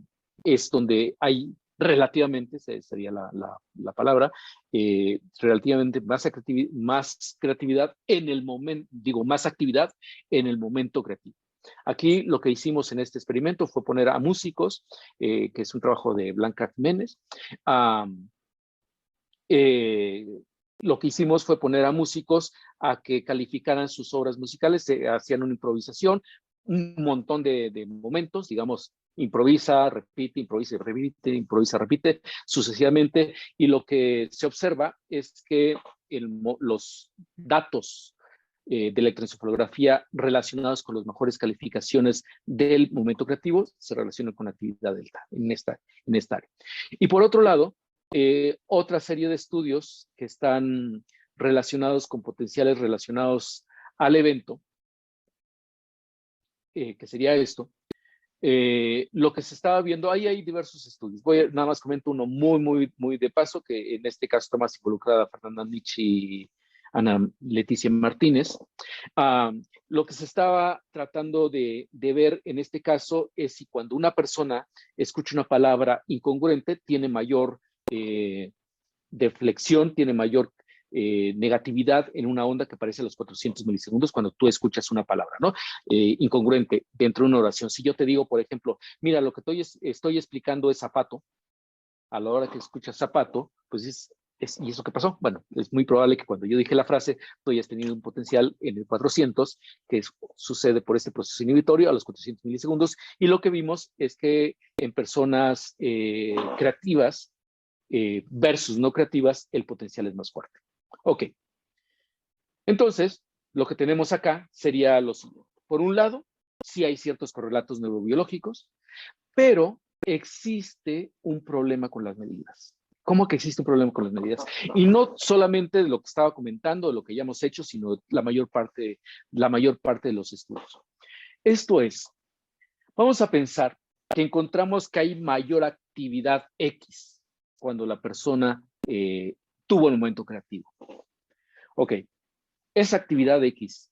es donde hay relativamente, sería la palabra, relativamente más creatividad en el momento, más actividad en el momento creativo. Aquí lo que hicimos en este experimento fue poner a músicos, que es un trabajo de Blanca Jiménez. Lo que hicimos fue poner a músicos a que calificaran sus obras musicales, hacían una improvisación, un montón de momentos, digamos, improvisa, repite, sucesivamente, y lo que se observa es que los datos de electroencefalografía relacionados con las mejores calificaciones del momento creativo se relacionan con actividad delta en esta área. Y por otro lado, otra serie de estudios que están relacionados con potenciales relacionados al evento que sería esto, lo que se estaba viendo, ahí hay diversos estudios. Nada más comento uno muy de paso, que en este caso está más involucrada Fernanda Nich y Ana Leticia Martínez. Lo que se estaba tratando de ver en este caso es si cuando una persona escucha una palabra incongruente, tiene mayor deflexión, tiene mayor negatividad en una onda que parece a los 400 milisegundos cuando tú escuchas una palabra, ¿no? Incongruente dentro de una oración. Si yo te digo, por ejemplo, mira, lo que estoy explicando es zapato, a la hora que escuchas zapato, pues ¿y eso qué pasó? Bueno, es muy probable que cuando yo dije la frase, tú hayas tenido un potencial en el 400, que sucede por este proceso inhibitorio a los 400 milisegundos, y lo que vimos es que en personas creativas versus no creativas, el potencial es más fuerte. Ok. Entonces, lo que tenemos acá sería lo siguiente. Por un lado, sí hay ciertos correlatos neurobiológicos, pero existe un problema con las medidas. ¿Cómo que existe un problema con las medidas? Y no solamente de lo que estaba comentando, de lo que ya hemos hecho, sino la mayor parte de los estudios. Esto es, vamos a pensar que encontramos que hay mayor actividad X cuando la persona tuvo el momento creativo. Ok, ¿esa actividad X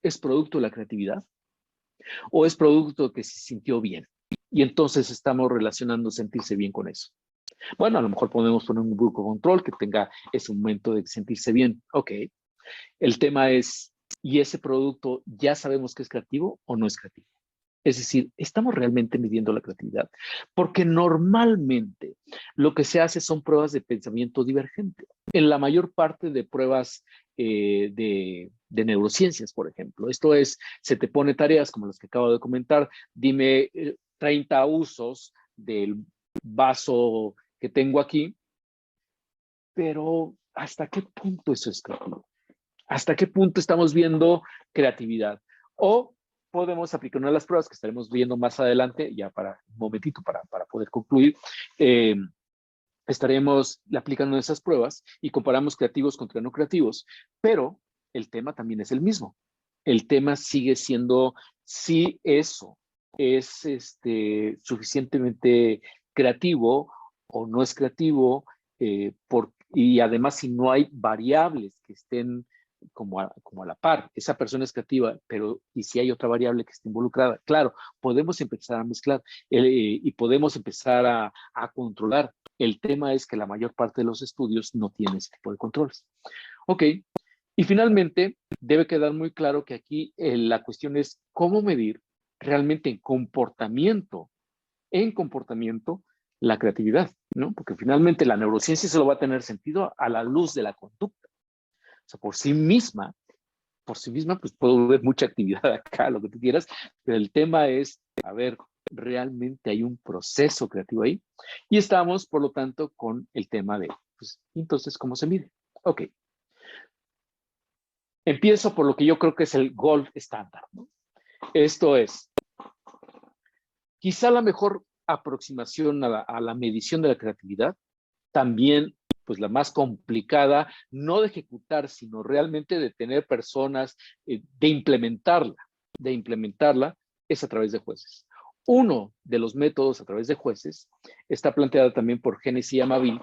es producto de la creatividad o es producto de que se sintió bien? Y entonces estamos relacionando sentirse bien con eso. Bueno, a lo mejor podemos poner un grupo control que tenga ese momento de sentirse bien. Ok, el tema es, ¿y ese producto ya sabemos que es creativo o no es creativo? Es decir, ¿estamos realmente midiendo la creatividad? Porque normalmente lo que se hace son pruebas de pensamiento divergente. En la mayor parte de pruebas de neurociencias, por ejemplo. Esto es, se te pone tareas como las que acabo de comentar. Dime 30 usos del vaso que tengo aquí, pero ¿hasta qué punto eso es creativo? ¿Hasta qué punto estamos viendo creatividad? O podemos aplicar una de las pruebas que estaremos viendo más adelante, ya para un momentito, para poder concluir. Estaremos aplicando esas pruebas y comparamos creativos contra no creativos, pero el tema también es el mismo. El tema sigue siendo si eso es suficientemente creativo o no es creativo, y además si no hay variables que estén como a la par. Esa persona es creativa, pero ¿y si hay otra variable que esté involucrada? Claro, podemos empezar a mezclar y podemos empezar a controlar. El tema es que la mayor parte de los estudios no tienen ese tipo de controles. Ok, y finalmente debe quedar muy claro que aquí la cuestión es cómo medir realmente en comportamiento, la creatividad, ¿no? Porque finalmente la neurociencia solo va a tener sentido a la luz de la conducta. O sea, por sí misma, pues puedo ver mucha actividad acá, lo que tú quieras, pero el tema es, a ver, realmente hay un proceso creativo ahí. Y estamos, por lo tanto, con el tema de, pues, entonces, ¿cómo se mide? Ok. Empiezo por lo que yo creo que es el gold estándar, ¿no? Esto es, quizá la mejor aproximación a la medición de la creatividad, también pues la más complicada, no de ejecutar, sino realmente de tener personas, de implementarla, es a través de jueces. Uno de los métodos a través de jueces está planteado también por Hennessy Amabay,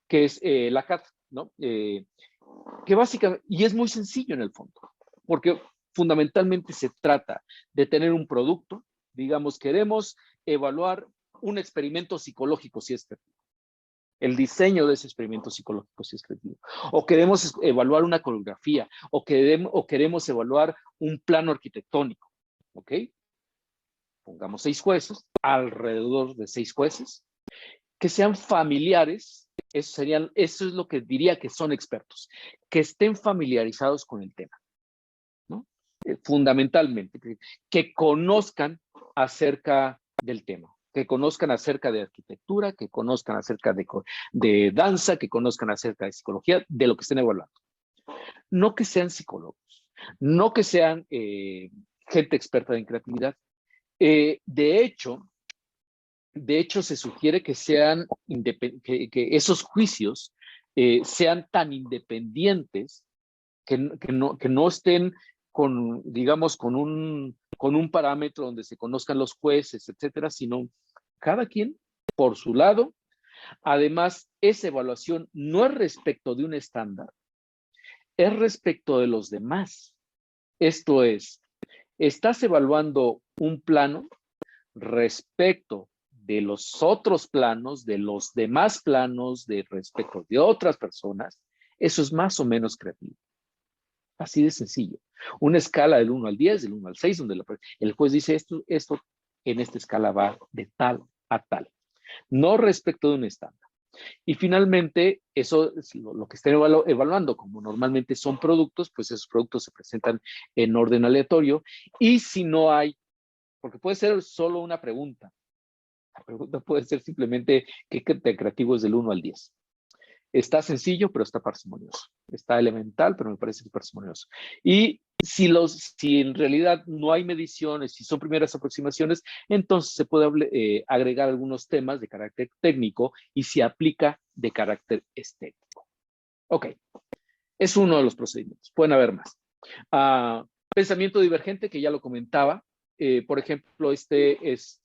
que es la CAT, ¿no? Que básicamente, y es muy sencillo en el fondo, porque fundamentalmente se trata de tener un producto, digamos, queremos evaluar un experimento psicológico si es creativo, el diseño de ese experimento psicológico si es creativo, o queremos evaluar una coreografía, o queremos evaluar un plano arquitectónico, ¿ok? Pongamos 6 jueces, alrededor de 6 jueces, que sean familiares, eso es lo que diría que son expertos, que estén familiarizados con el tema, ¿no? Fundamentalmente, que conozcan acerca del tema, que conozcan acerca de arquitectura, que conozcan acerca de danza, que conozcan acerca de psicología, de lo que estén evaluando. No que sean psicólogos, no que sean gente experta en creatividad. De hecho, se sugiere que sean que esos juicios sean tan independientes que no estén con con un parámetro donde se conozcan los jueces, etcétera, sino cada quien por su lado. Además, esa evaluación no es respecto de un estándar, es respecto de los demás. Esto es, estás evaluando un plano respecto de los otros planos, de los demás planos, de respecto de otras personas. Eso es más o menos creativo. Así de sencillo. Una escala del 1 al 10, del 1 al 6, donde el juez dice esto en esta escala va de tal a tal. No respecto de un estándar. Y finalmente, eso es lo que estén evaluando, como normalmente son productos, pues esos productos se presentan en orden aleatorio. Y si no hay, porque puede ser solo una pregunta. La pregunta puede ser simplemente qué creativo es del 1 al 10. Está sencillo, pero está parsimonioso. Está elemental, pero me parece parsimonioso. Y si en realidad no hay mediciones, si son primeras aproximaciones, entonces se puede agregar algunos temas de carácter técnico y se aplica de carácter estético. Ok, es uno de los procedimientos. Pueden haber más. Pensamiento divergente, que ya lo comentaba. Por ejemplo,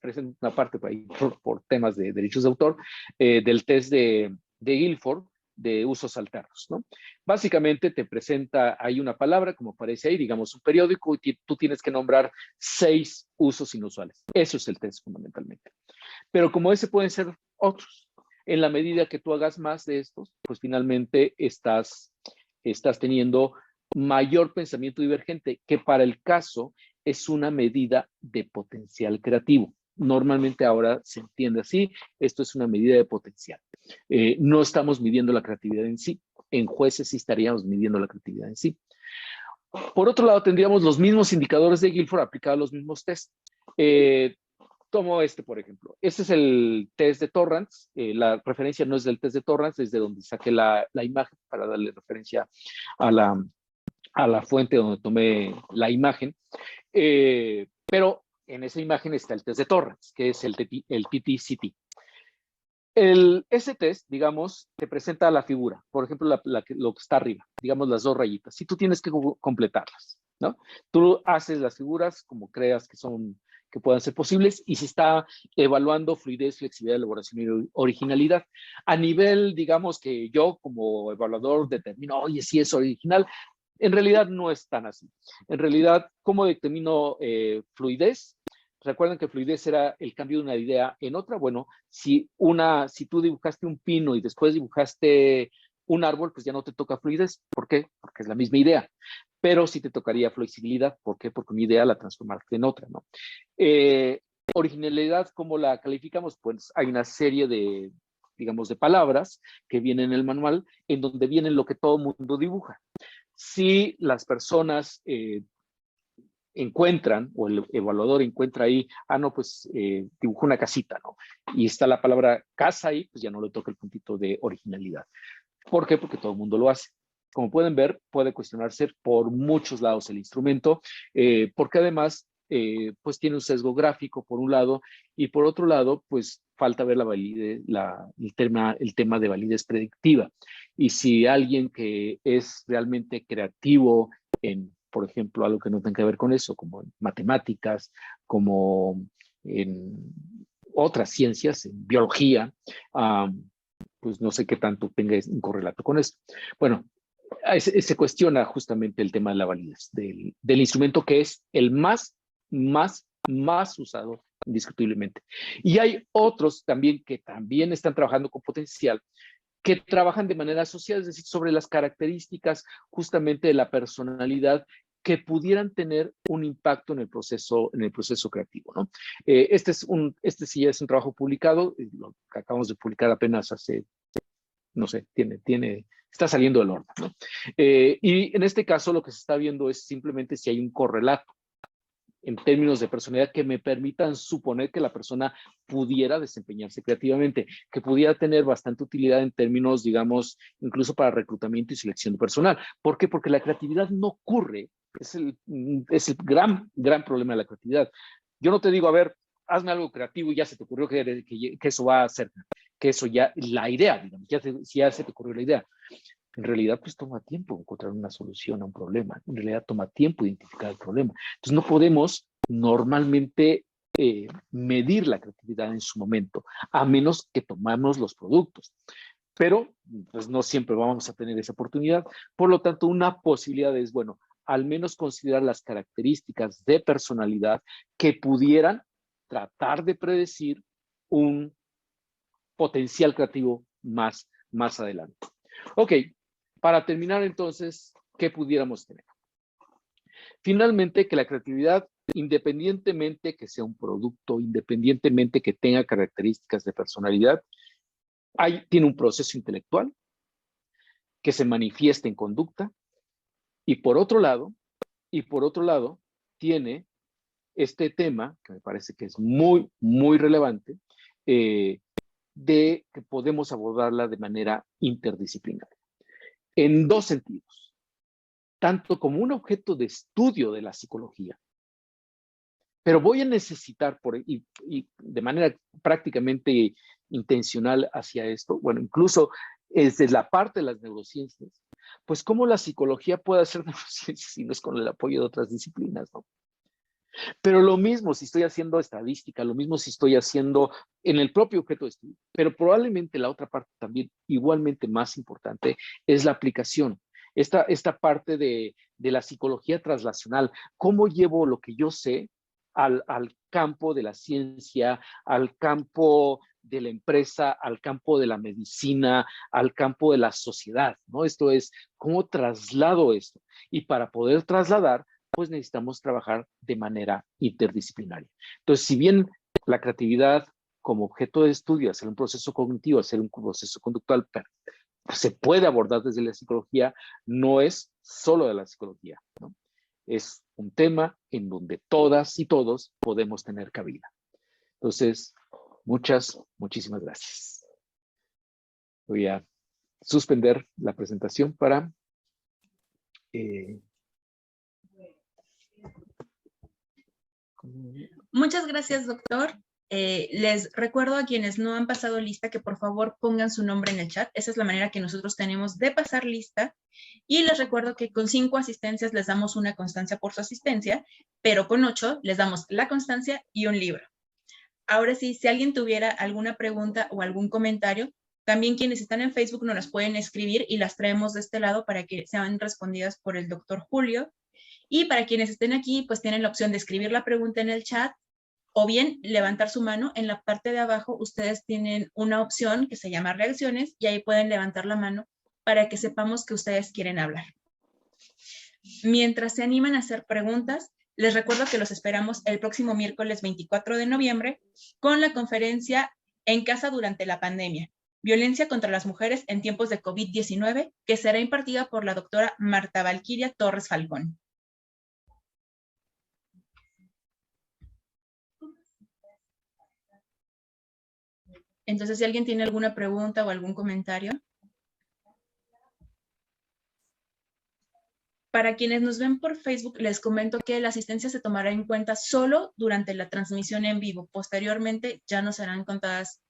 presenta una parte por temas de derechos de autor del test de Guilford, de usos alternos, ¿no? Básicamente te presenta ahí una palabra, como aparece ahí, digamos un periódico, y tú tienes que nombrar 6 usos inusuales. Eso es el test fundamentalmente. Pero como ese pueden ser otros. En la medida que tú hagas más de estos, pues finalmente estás teniendo mayor pensamiento divergente, que para el caso es una medida de potencial creativo. Normalmente ahora se entiende así, esto es una medida de potencial. No estamos midiendo la creatividad en sí. En jueces sí estaríamos midiendo la creatividad en sí. Por otro lado, tendríamos los mismos indicadores de Guilford aplicados a los mismos tests. Tomo por ejemplo. Este es el test de Torrance. La referencia no es del test de Torrance, es de donde saqué la imagen para darle referencia a la fuente donde tomé la imagen. Pero en esa imagen está el test de Torrance, que es el TT-CT. Ese test, digamos, te presenta la figura. Por ejemplo, lo que está arriba, digamos las 2 rayitas. Si tú tienes que completarlas, ¿no? Tú haces las figuras como creas que puedan ser posibles y se está evaluando fluidez, flexibilidad, elaboración y originalidad. A nivel, digamos, que yo como evaluador determino, oye, si es original, en realidad no es tan así. En realidad, ¿cómo determino fluidez? Recuerden que fluidez era el cambio de una idea en otra. Bueno, si tú dibujaste un pino y después dibujaste un árbol, pues ya no te toca fluidez. ¿Por qué? Porque es la misma idea. Pero sí te tocaría flexibilidad. ¿Por qué? Porque una idea la transformaste en otra, ¿no? Originalidad, ¿cómo la calificamos? Pues hay una serie de, digamos, de palabras que vienen en el manual en donde vienen lo que todo mundo dibuja. Si las personas encuentran, o el evaluador encuentra ahí, no, pues dibujó una casita, ¿no? Y está la palabra casa ahí, pues ya no le toca el puntito de originalidad. ¿Por qué? Porque todo el mundo lo hace. Como pueden ver, puede cuestionarse por muchos lados el instrumento, porque además, pues tiene un sesgo gráfico por un lado, y por otro lado, pues falta ver el tema de validez predictiva. Y si alguien que es realmente creativo por ejemplo, algo que no tenga que ver con eso, como en matemáticas, como en otras ciencias, en biología, pues no sé qué tanto tenga un correlato con esto. Bueno, se cuestiona justamente el tema de la validez del instrumento, que es el más usado indiscutiblemente. Y hay otros también que también están trabajando con potencial, que trabajan de manera social, es decir, sobre las características justamente de la personalidad que pudieran tener un impacto en el proceso creativo, ¿no? Este sí ya es un trabajo publicado, lo que acabamos de publicar apenas hace, no sé, está saliendo del horno, ¿no? Y en este caso lo que se está viendo es simplemente si hay un correlato en términos de personalidad que me permitan suponer que la persona pudiera desempeñarse creativamente, que pudiera tener bastante utilidad en términos, digamos, incluso para reclutamiento y selección de personal. ¿Por qué? Porque la creatividad no ocurre. Es el gran problema de la creatividad. Yo no te digo, a ver, hazme algo creativo y ya se te ocurrió que eso va a ser, que eso ya, la idea, digamos, ya se te ocurrió la idea. En realidad, pues toma tiempo encontrar una solución a un problema. En realidad toma tiempo identificar el problema. Entonces no podemos normalmente medir la creatividad en su momento, a menos que tomamos los productos. Pero pues no siempre vamos a tener esa oportunidad. Por lo tanto, una posibilidad es, bueno, al menos considerar las características de personalidad que pudieran tratar de predecir un potencial creativo más adelante. Ok, para terminar entonces, ¿qué pudiéramos tener? Finalmente, que la creatividad, independientemente que sea un producto, independientemente que tenga características de personalidad, tiene un proceso intelectual que se manifiesta en conducta y por otro lado, tiene este tema, que me parece que es muy relevante, de que podemos abordarla de manera interdisciplinaria. En dos sentidos, tanto como un objeto de estudio de la psicología, pero voy a necesitar, y de manera prácticamente intencional hacia esto, bueno, incluso desde la parte de las neurociencias, pues cómo la psicología puede hacer neurociencias si no es con el apoyo de otras disciplinas, ¿no? Pero lo mismo si estoy haciendo estadística, lo mismo si estoy haciendo en el propio objeto de estudio, pero probablemente la otra parte también igualmente más importante es la aplicación. Esta parte de la psicología translacional, cómo llevo lo que yo sé al campo de la ciencia, al campo de la empresa, al campo de la medicina, al campo de la sociedad, ¿no? Esto es, ¿cómo traslado esto? Y para poder trasladar, pues necesitamos trabajar de manera interdisciplinaria. Entonces, si bien la creatividad como objeto de estudio, hacer un proceso cognitivo, hacer un proceso conductual, se puede abordar desde la psicología, no es solo de la psicología, ¿no? Es un tema en donde todas y todos podemos tener cabida. Entonces, muchísimas gracias. Voy a suspender la presentación para... Muchas gracias, doctor. Les recuerdo a quienes no han pasado lista que por favor pongan su nombre en el chat. Esa es la manera que nosotros tenemos de pasar lista. Y les recuerdo que con 5 asistencias les damos una constancia por su asistencia, pero con 8 les damos la constancia y un libro. Ahora sí, si alguien tuviera alguna pregunta o algún comentario, también quienes están en Facebook nos las pueden escribir y las traemos de este lado para que sean respondidas por el doctor Julio. Y para quienes estén aquí, pues tienen la opción de escribir la pregunta en el chat o bien levantar su mano. En la parte de abajo ustedes tienen una opción que se llama reacciones y ahí pueden levantar la mano para que sepamos que ustedes quieren hablar. Mientras se animan a hacer preguntas, les recuerdo que los esperamos el próximo miércoles 24 de noviembre con la conferencia En casa durante la pandemia, violencia contra las mujeres en tiempos de COVID-19, que será impartida por la doctora Marta Valquiria Torres Falcón. Entonces, si alguien tiene alguna pregunta o algún comentario. Para quienes nos ven por Facebook, les comento que la asistencia se tomará en cuenta solo durante la transmisión en vivo. Posteriormente, ya no serán contadas.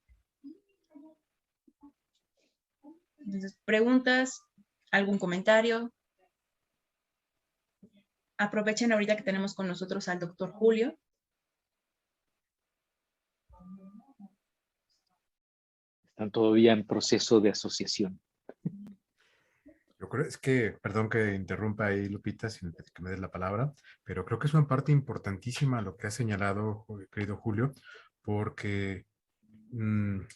Entonces, preguntas, algún comentario. Aprovechen ahorita que tenemos con nosotros al doctor Julio. Están todavía en proceso de asociación. Yo creo, es que, perdón que interrumpa ahí, Lupita, sin que me des la palabra, pero creo que es una parte importantísima lo que ha señalado, querido Julio, porque en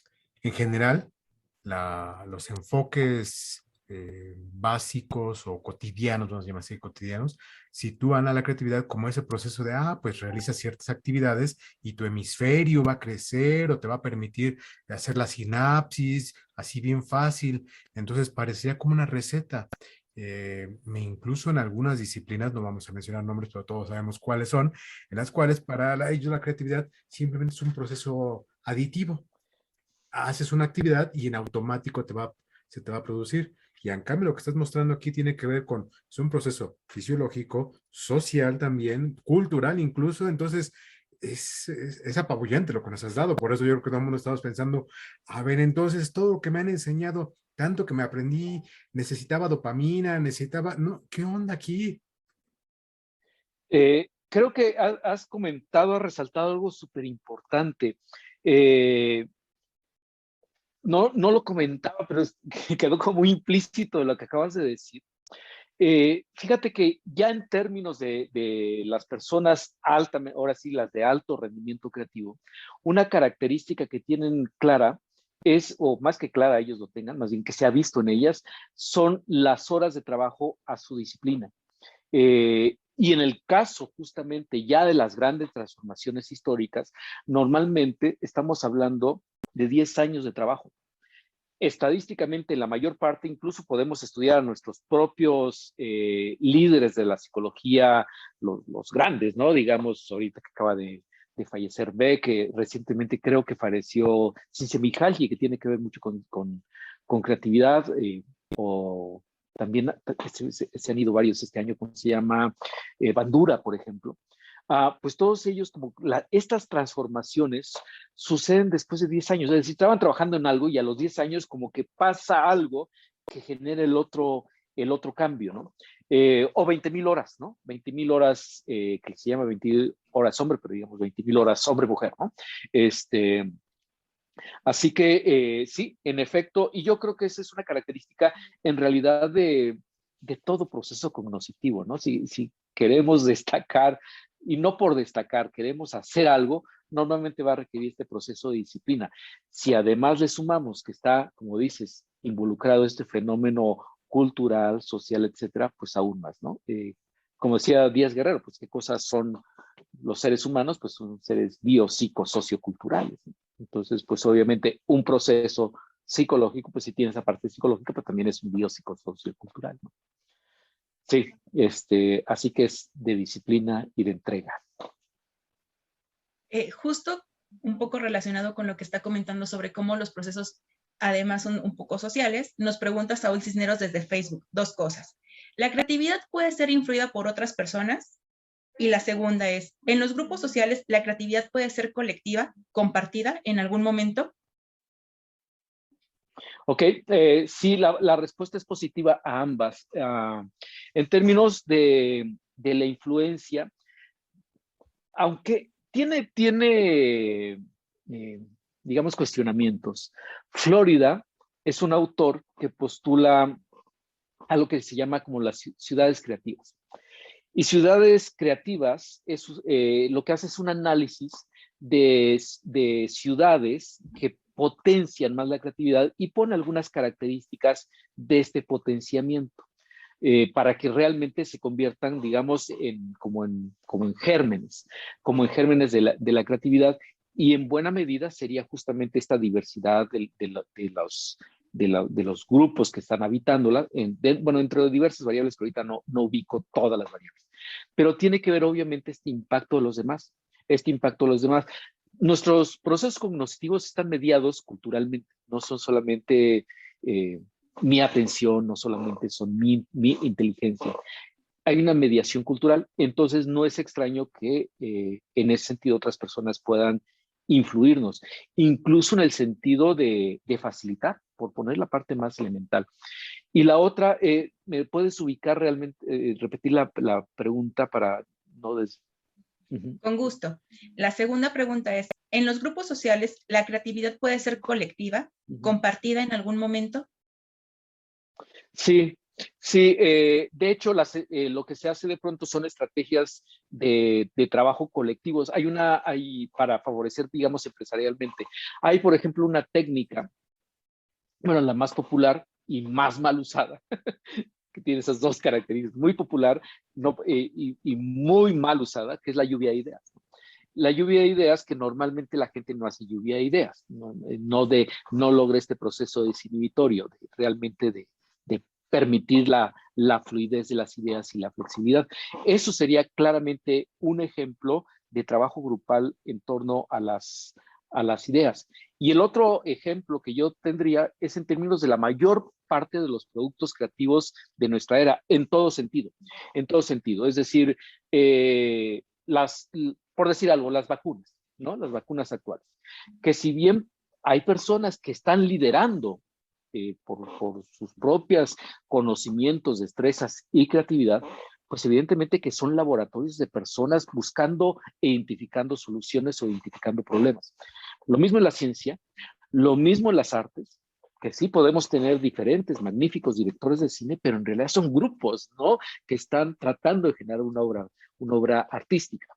general los enfoques básicos o cotidianos, vamos a llamar así, cotidianos, sitúan a la creatividad como ese proceso de, pues realizas ciertas actividades y tu hemisferio va a crecer o te va a permitir hacer la sinapsis, así bien fácil. Entonces parecía como una receta. Incluso en algunas disciplinas, no vamos a mencionar nombres, pero todos sabemos cuáles son, en las cuales para ellos la creatividad simplemente es un proceso aditivo. Haces una actividad y en automático se te va a producir. Y en cambio lo que estás mostrando aquí tiene que ver con, es un proceso fisiológico, social también, cultural incluso. Entonces es apabullante lo que nos has dado. Por eso yo creo que todo el mundo estamos pensando, a ver, entonces todo lo que me han enseñado, tanto que me aprendí, necesitaba dopamina, no, ¿qué onda aquí? creo que has comentado, has resaltado algo súper importante. No lo comentaba, pero quedó como muy implícito lo que acabas de decir. Fíjate que ya en términos de las personas ahora sí, las de alto rendimiento creativo, una característica que tienen clara es, o más que clara ellos lo tengan, más bien que se ha visto en ellas, son las horas de trabajo a su disciplina. Y en el caso justamente ya de las grandes transformaciones históricas, normalmente estamos hablando de 10 años de trabajo. Estadísticamente, la mayor parte, incluso podemos estudiar a nuestros propios líderes de la psicología, los grandes, ¿no? Digamos, ahorita que acaba de fallecer Beck, que recientemente creo que falleció Csikszentmihalyi, que tiene que ver mucho con creatividad, o también se han ido varios este año, como se llama Bandura, por ejemplo. Pues todos ellos, como estas transformaciones suceden después de 10 años. Es decir, estaban trabajando en algo y a los 10 años como que pasa algo que genera el otro cambio, ¿no? O 20,000 horas, ¿no? 20,000 horas, que se llama 20 horas hombre, pero digamos 20,000 horas hombre-mujer, ¿no? Así que sí, en efecto, y yo creo que esa es una característica en realidad de todo proceso cognitivo, ¿no? Si queremos destacar, y no por destacar, queremos hacer algo, normalmente va a requerir este proceso de disciplina. Si además le sumamos que está, como dices, involucrado este fenómeno cultural, social, etcétera, pues aún más, ¿no? Como decía Díaz Guerrero, pues qué cosas son los seres humanos, pues son seres biopsicosocioculturales, ¿no? Entonces, pues obviamente un proceso psicológico, pues sí tiene esa parte psicológica, pero también es un biopsicosociocultural, ¿no? Sí, así que es de disciplina y de entrega. Justo un poco relacionado con lo que está comentando sobre cómo los procesos además son un poco sociales, nos pregunta Saúl Cisneros desde Facebook, 2 cosas. ¿La creatividad puede ser influida por otras personas? Y la segunda es, ¿en los grupos sociales la creatividad puede ser colectiva, compartida en algún momento? Ok, sí, la respuesta es positiva a ambas. En términos de la influencia, aunque tiene digamos, cuestionamientos. Florida es un autor que postula a lo que se llama como las ciudades creativas. Y ciudades creativas lo que hace es un análisis de ciudades que potencian más la creatividad y pone algunas características de este potenciamiento. Para que realmente se conviertan, digamos, como en gérmenes, de la creatividad, y en buena medida sería justamente esta diversidad de los grupos que están habitándola, bueno, entre diversas variables que ahorita no ubico todas las variables, pero tiene que ver obviamente este impacto de los demás, Nuestros procesos cognitivos están mediados culturalmente, no son solamente mi atención, no solamente son mi inteligencia. Hay una mediación cultural, entonces no es extraño que en ese sentido otras personas puedan influirnos, incluso en el sentido de facilitar, por poner la parte más elemental. Y la otra, ¿me puedes ubicar realmente, repetir la pregunta para no Con gusto. La segunda pregunta es, ¿en los grupos sociales la creatividad puede ser colectiva, compartida en algún momento? Sí, sí. De hecho, lo que se hace de pronto son estrategias de trabajo colectivos. Hay para favorecer, digamos, empresarialmente. Hay, por ejemplo, una técnica, bueno, la más popular y más mal usada, que tiene esas dos características, muy popular y muy mal usada, que es la lluvia de ideas. La lluvia de ideas, que normalmente la gente no hace lluvia de ideas, no logra este proceso desinhibitorio, realmente de permitir la fluidez de las ideas y la flexibilidad. Eso sería claramente un ejemplo de trabajo grupal en torno a las ideas. Y el otro ejemplo que yo tendría es en términos de la mayor parte de los productos creativos de nuestra era, en todo sentido. Es decir, por decir algo, las vacunas, ¿no? Las vacunas actuales, que si bien hay personas que están liderando por sus propios conocimientos, destrezas y creatividad, pues evidentemente que son laboratorios de personas buscando e identificando soluciones o identificando problemas. Lo mismo en la ciencia, lo mismo en las artes, que sí podemos tener diferentes, magníficos directores de cine, pero en realidad son grupos, ¿no? Que están tratando de generar una obra artística.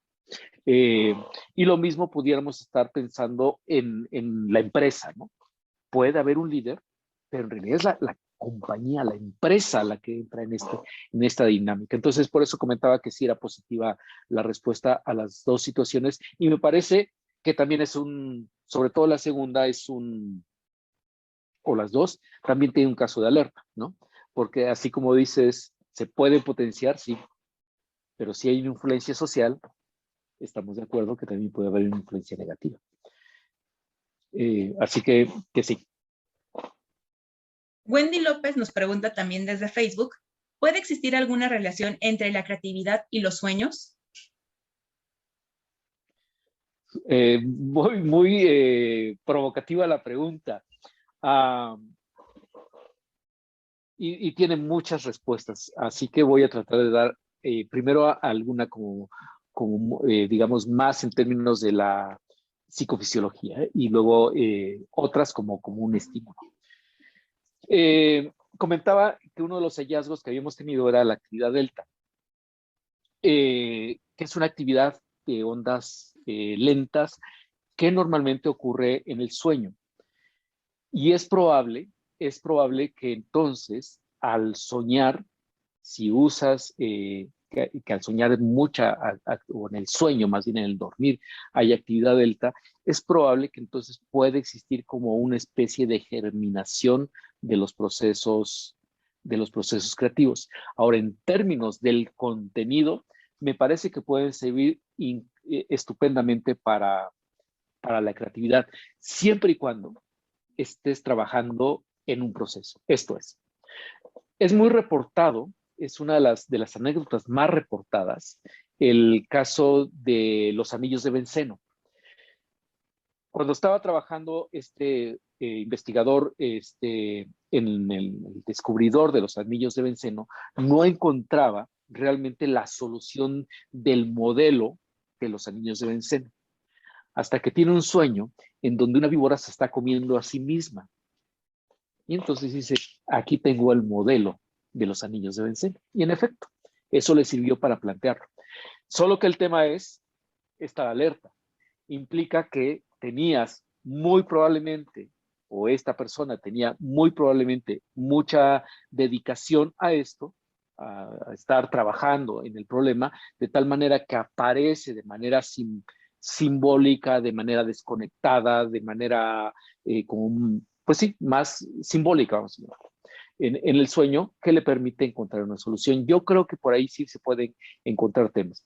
Y lo mismo pudiéramos estar pensando en la empresa, ¿no? Puede haber un líder, pero en realidad es la compañía, la empresa la que entra en esta dinámica. Entonces, por eso comentaba que sí era positiva la respuesta a las dos situaciones, y me parece que también es sobre todo la segunda o las dos, también tiene un caso de alerta, ¿no? Porque así como dices, se puede potenciar, sí, pero si hay una influencia social, estamos de acuerdo que también puede haber una influencia negativa. Así que sí. Wendy López nos pregunta también desde Facebook, ¿puede existir alguna relación entre la creatividad y los sueños? Muy provocativa la pregunta. Y tiene muchas respuestas, así que voy a tratar de dar primero alguna como digamos, más en términos de la psicofisiología, y luego otras como un estímulo. Comentaba que uno de los hallazgos que habíamos tenido era la actividad delta, que es una actividad de ondas lentas que normalmente ocurre en el sueño. Y es probable que entonces al soñar, si usas, que al soñar o en el sueño, más bien en el dormir, hay actividad delta, es probable que entonces pueda existir como una especie de germinación de los procesos creativos. Ahora, en términos del contenido, me parece que pueden servir estupendamente para la creatividad, siempre y cuando estés trabajando en un proceso. Esto es muy reportado, es una de las anécdotas más reportadas, el caso de los anillos de benceno. Cuando estaba trabajando este investigador en el descubridor de los anillos de benceno, no encontraba realmente la solución del modelo de los anillos de benceno, hasta que tiene un sueño en donde una víbora se está comiendo a sí misma. Y entonces dice, aquí tengo el modelo de los anillos de benceno. Y en efecto, eso le sirvió para plantearlo. Solo que el tema es estar alerta. Implica que tenías muy probablemente, o esta persona tenía muy probablemente mucha dedicación a esto, a estar trabajando en el problema, de tal manera que aparece de manera simbólica, de manera desconectada, de manera pues sí, más simbólica, vamos a decir, en el sueño, que le permite encontrar una solución. Yo creo que por ahí sí se pueden encontrar temas.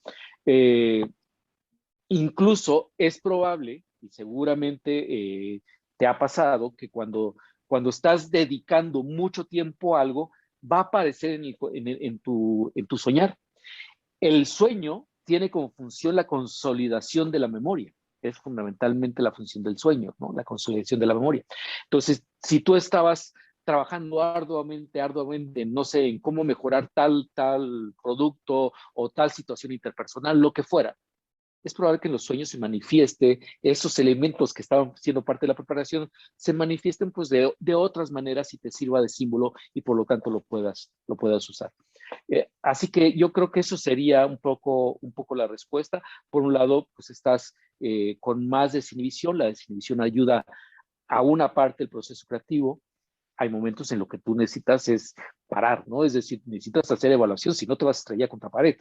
Incluso es probable, y seguramente te ha pasado, que cuando estás dedicando mucho tiempo a algo, va a aparecer en tu soñar. El sueño tiene como función la consolidación de la memoria. Es fundamentalmente la función del sueño, ¿no? La consolidación de la memoria. Entonces, si tú estabas trabajando arduamente, no sé, en cómo mejorar tal producto o tal situación interpersonal, lo que fuera, es probable que en los sueños se manifieste esos elementos que estaban siendo parte de la preparación, se manifiesten pues de otras maneras y te sirva de símbolo, y por lo tanto lo puedas usar. Así que yo creo que eso sería un poco la respuesta. Por un lado, pues estás con más desinhibición. La desinhibición ayuda a una parte del proceso creativo. Hay momentos en los que tú necesitas es parar, ¿no? Es decir, necesitas hacer evaluación, si no te vas a estrellar contra pared,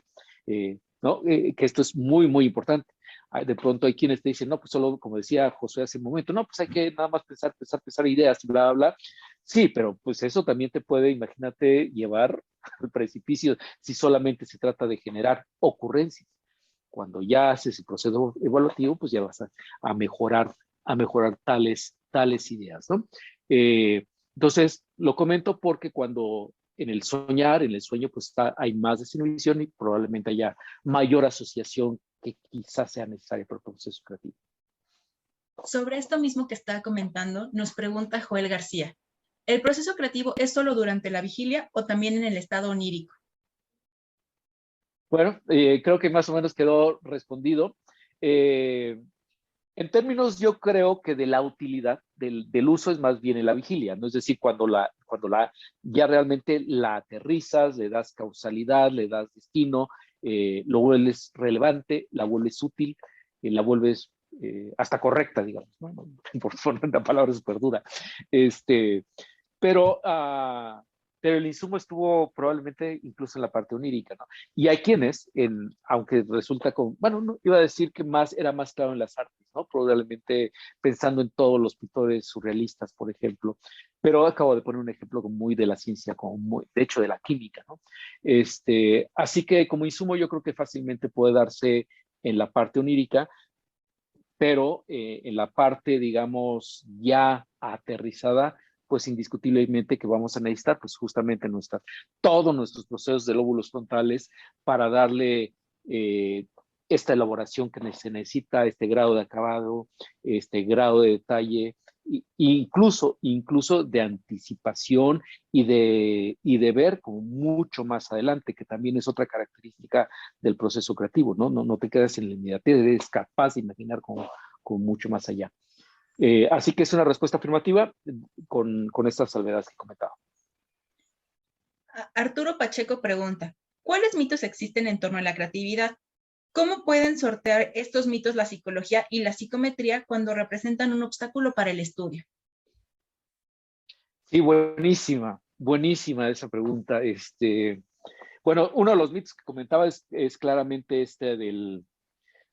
¿no? Que esto es muy, muy importante. De pronto hay quienes te dicen, no, pues solo, como decía Josué hace un momento, no, pues hay que nada más pensar ideas y bla, bla, bla. Sí, pero pues eso también te puede, imagínate, llevar al precipicio si solamente se trata de generar ocurrencias. Cuando ya haces el proceso evaluativo, pues ya vas a mejorar tales ideas, ¿no? Entonces, lo comento porque cuando en el sueño, pues hay más desinhibición y probablemente haya mayor asociación que quizás sea necesaria para el proceso creativo. Sobre esto mismo que está comentando, nos pregunta Joel García. ¿El proceso creativo es solo durante la vigilia o también en el estado onírico? Bueno, creo que más o menos quedó respondido. Eh, En términos, yo creo que de la utilidad del uso es más bien en la vigilia, ¿no? Es decir, cuando ya realmente la aterrizas, le das causalidad, le das destino, lo vuelves relevante, la vuelves útil, la vuelves hasta correcta, digamos, ¿no? Por poner una palabra súper dura. Este, pero, pero el insumo estuvo probablemente incluso en la parte onírica, ¿no? Y hay quienes, aunque resulta con, bueno, no, iba a decir que era más claro en las artes, ¿no? Probablemente pensando en todos los pintores surrealistas, por ejemplo, pero acabo de poner un ejemplo como muy de la ciencia, como muy, de hecho de la química, ¿no? Así que como insumo yo creo que fácilmente puede darse en la parte onírica, pero en la parte, digamos, ya aterrizada, pues indiscutiblemente que vamos a necesitar, pues justamente todos nuestros procesos de lóbulos frontales para darle eh, esta elaboración que se necesita, este grado de acabado, este grado de detalle, incluso de anticipación y de ver como mucho más adelante, que también es otra característica del proceso creativo, ¿no? No te quedas en la inmediatez, eres capaz de imaginar con mucho más allá. Así que es una respuesta afirmativa con estas salvedades que he comentado. Arturo Pacheco pregunta, ¿cuáles mitos existen en torno a la creatividad? ¿Cómo pueden sortear estos mitos la psicología y la psicometría cuando representan un obstáculo para el estudio? Sí, buenísima esa pregunta. Bueno, uno de los mitos que comentaba es claramente este del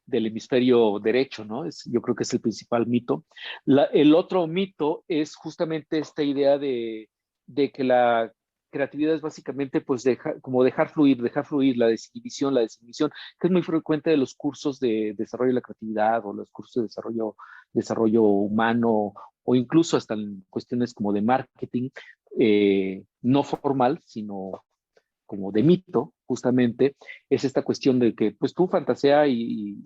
hemisferio derecho, ¿no? Yo creo que es el principal mito. El otro mito es justamente esta idea de que la creatividad es básicamente pues como dejar fluir la desinhibición, que es muy frecuente de los cursos de desarrollo de la creatividad o los cursos de desarrollo humano o incluso hasta en cuestiones como de marketing, no formal, sino como de mito, justamente, es esta cuestión de que pues tú fantasea y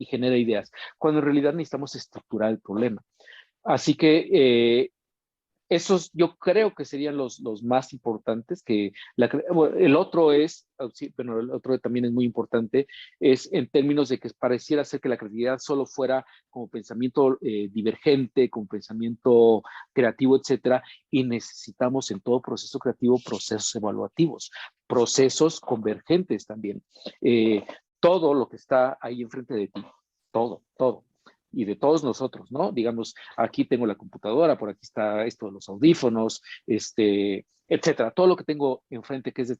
genera ideas, cuando en realidad necesitamos estructurar el problema. Así que esos yo creo que serían los más importantes. Bueno, el otro es, sí, bueno, el otro también es muy importante, es en términos de que pareciera ser que la creatividad solo fuera como pensamiento divergente, como pensamiento creativo, etcétera, y necesitamos en todo proceso creativo procesos evaluativos, procesos convergentes también. Todo lo que está ahí enfrente de ti, todo y de todos nosotros, ¿no? Digamos, aquí tengo la computadora, por aquí está esto de los audífonos, etcétera. Todo lo que tengo enfrente que es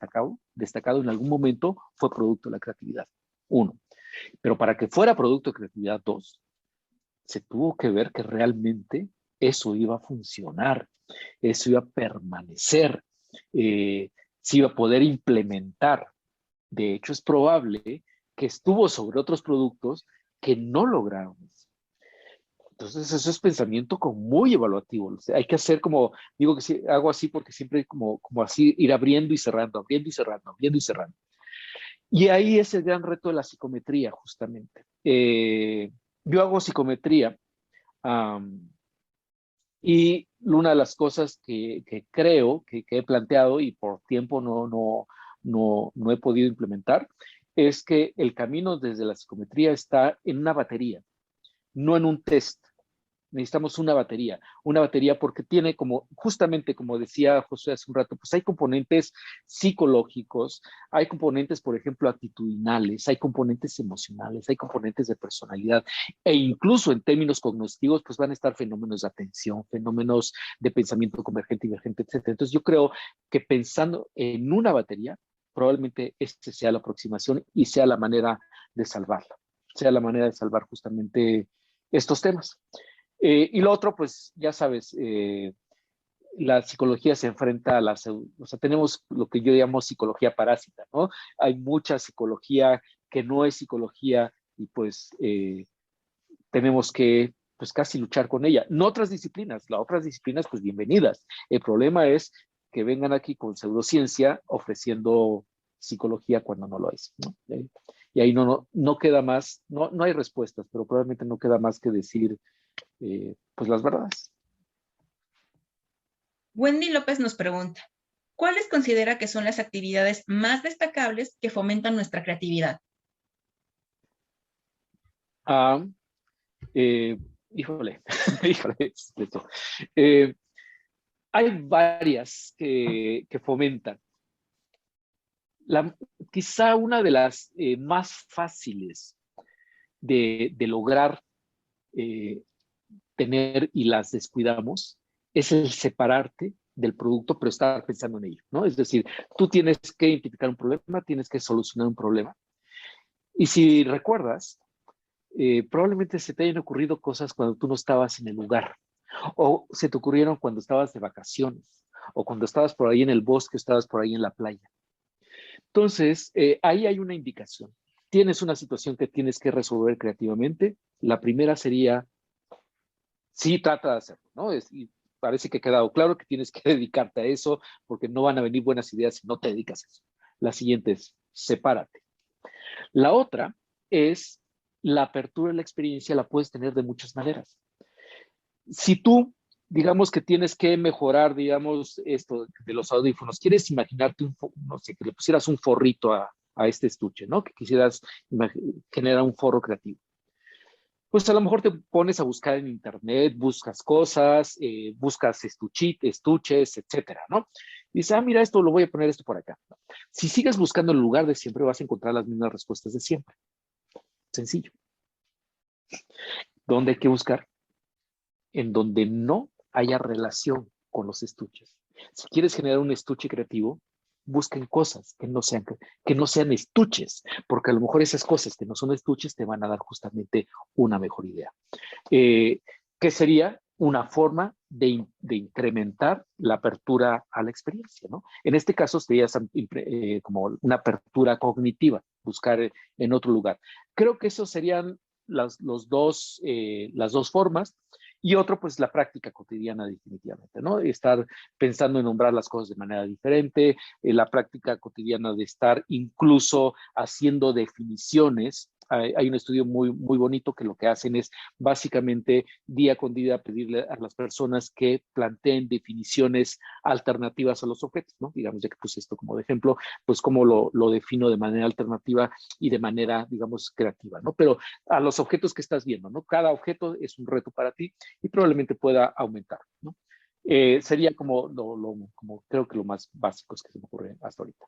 destacado en algún momento fue producto de la creatividad. Uno. Pero para que fuera producto de creatividad, dos, se tuvo que ver que realmente eso iba a funcionar, eso iba a permanecer, se iba a poder implementar. De hecho, es probable que estuvo sobre otros productos que no lograron eso. Entonces, eso es pensamiento como muy evaluativo. O sea, hay que hacer como, digo que sí, hago así porque siempre como así ir abriendo y cerrando, abriendo y cerrando, abriendo y cerrando. Y ahí es el gran reto de la psicometría, justamente. Yo hago psicometría y una de las cosas que creo que he planteado y por tiempo no he podido implementar es que el camino desde la psicometría está en una batería, no en un test. Necesitamos una batería porque tiene como, justamente como decía José hace un rato, pues hay componentes psicológicos, hay componentes, por ejemplo, actitudinales, hay componentes emocionales, hay componentes de personalidad e incluso en términos cognitivos, pues van a estar fenómenos de atención, fenómenos de pensamiento convergente, divergente, etcétera. Entonces yo creo que pensando en una batería, probablemente esta sea la aproximación y sea la manera de salvarla, sea la manera de salvar justamente estos temas. Y lo otro, pues ya sabes, la psicología se enfrenta o sea, tenemos lo que yo llamo psicología parásita, ¿no? Hay mucha psicología que no es psicología y pues tenemos que pues casi luchar con ella. No otras disciplinas, las otras disciplinas pues bienvenidas. El problema es que vengan aquí con pseudociencia ofreciendo psicología cuando no lo es, ¿no? Y ahí no queda más, no hay respuestas, pero probablemente no queda más que decir pues las verdades. Wendy López nos pregunta, ¿cuáles considera que son las actividades más destacables que fomentan nuestra creatividad? Ah, eh, híjole, híjole, esto. Eh, hay varias que fomentan. La, quizá una de las más fáciles de lograr eh, tener y las descuidamos es el separarte del producto, pero estar pensando en ello, ¿no? Es decir, tú tienes que identificar un problema, tienes que solucionar un problema. Y si recuerdas, probablemente se te hayan ocurrido cosas cuando tú no estabas en el lugar, o se te ocurrieron cuando estabas de vacaciones, o cuando estabas por ahí en el bosque, o estabas por ahí en la playa. Entonces, ahí hay una indicación. Tienes una situación que tienes que resolver creativamente. La primera sería, sí, trata de hacerlo, ¿no? Y parece que ha quedado claro que tienes que dedicarte a eso porque no van a venir buenas ideas si no te dedicas a eso. La siguiente es, sepárate. La otra es, la apertura de la experiencia la puedes tener de muchas maneras. Si tú, digamos que tienes que mejorar, digamos, esto de los audífonos, quieres imaginarte, no sé, que le pusieras un forrito a este estuche, ¿no? Que quisieras generar un forro creativo. Pues a lo mejor te pones a buscar en internet, buscas cosas, buscas estuches, etcétera, ¿no? Y dices, ah, mira, esto lo voy a poner esto por acá. Si sigues buscando el lugar de siempre, vas a encontrar las mismas respuestas de siempre. Sencillo. ¿Dónde hay que buscar? En donde no haya relación con los estuches. Si quieres generar un estuche creativo, busquen cosas que no sean estuches, porque a lo mejor esas cosas que no son estuches te van a dar justamente una mejor idea. Que sería una forma de incrementar la apertura a la experiencia, ¿no? En este caso sería como una apertura cognitiva, buscar en otro lugar. Creo que esos serían las dos formas. Y otro, pues la práctica cotidiana definitivamente, ¿no? Estar pensando en nombrar las cosas de manera diferente, la práctica cotidiana de estar incluso haciendo definiciones. Hay un estudio muy, muy bonito que lo que hacen es básicamente día con día pedirle a las personas que planteen definiciones alternativas a los objetos, ¿no? Digamos, ya que puse esto como de ejemplo, pues cómo lo defino de manera alternativa y de manera, digamos, creativa, ¿no? Pero a los objetos que estás viendo, ¿no? Cada objeto es un reto para ti y probablemente pueda aumentar, ¿no? Sería como creo que lo más básico que se me ocurre hasta ahorita.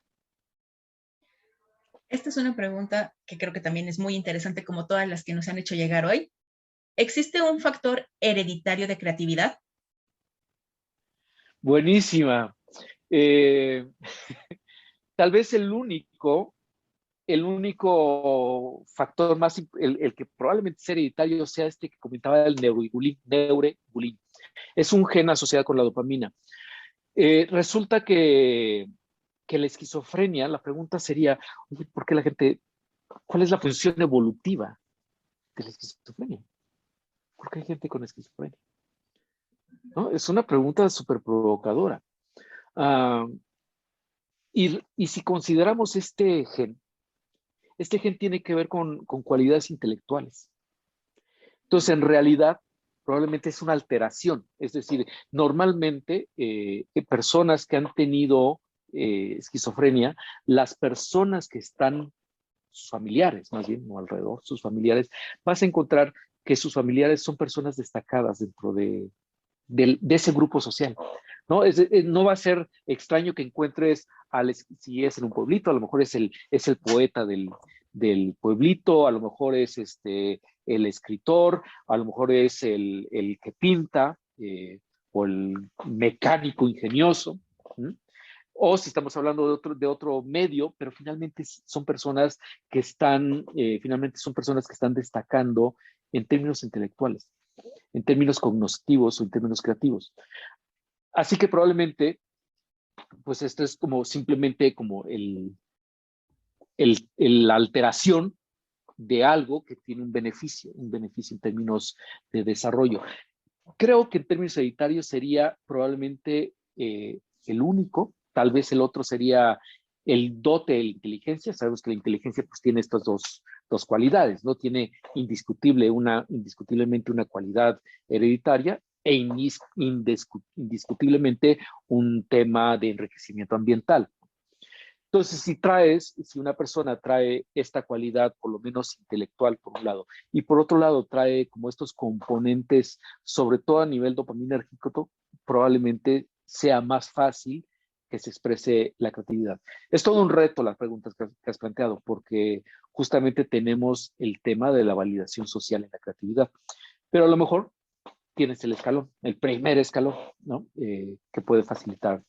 Esta es una pregunta que creo que también es muy interesante, como todas las que nos han hecho llegar hoy. ¿Existe un factor hereditario de creatividad? Buenísima. Tal vez el único factor más, el que probablemente sea hereditario sea este que comentaba el neuregulín. Es un gen asociado con la dopamina. Resulta que la esquizofrenia, la pregunta sería, oye, ¿por qué la gente, cuál es la función evolutiva de la esquizofrenia? ¿Por qué hay gente con esquizofrenia? ¿No? Es una pregunta súper provocadora. Uh, y si consideramos este gen tiene que ver con cualidades intelectuales. Entonces, en realidad, probablemente es una alteración. Es decir, normalmente personas que han tenido esquizofrenia, las personas que están, sus familiares, más bien, no alrededor, sus familiares, vas a encontrar que sus familiares son personas destacadas dentro de ese grupo social. ¿No? No va a ser extraño que encuentres, si es en un pueblito, a lo mejor es el poeta del pueblito, a lo mejor es el escritor, a lo mejor es el que pinta, o el mecánico ingenioso. ¿Mm? O si estamos hablando de otro medio, pero finalmente son personas que están destacando en términos intelectuales, en términos cognitivos o en términos creativos. Así que probablemente, pues esto es como simplemente como la alteración de algo que tiene un beneficio en términos de desarrollo. Creo que en términos hereditarios sería probablemente el único, tal vez el otro sería el dote de la inteligencia. Sabemos que la inteligencia pues tiene estas dos cualidades, ¿no? Tiene indiscutiblemente una cualidad hereditaria. indiscutiblemente un tema de enriquecimiento ambiental. Entonces, si una persona trae esta cualidad, por lo menos intelectual, por un lado, y por otro lado trae como estos componentes, sobre todo a nivel dopaminérgico, probablemente sea más fácil que se exprese la creatividad. Es todo un reto las preguntas que has planteado, porque justamente tenemos el tema de la validación social en la creatividad, pero a lo mejor tienes el escalón, el primer escalón, ¿no? Que puede facilitar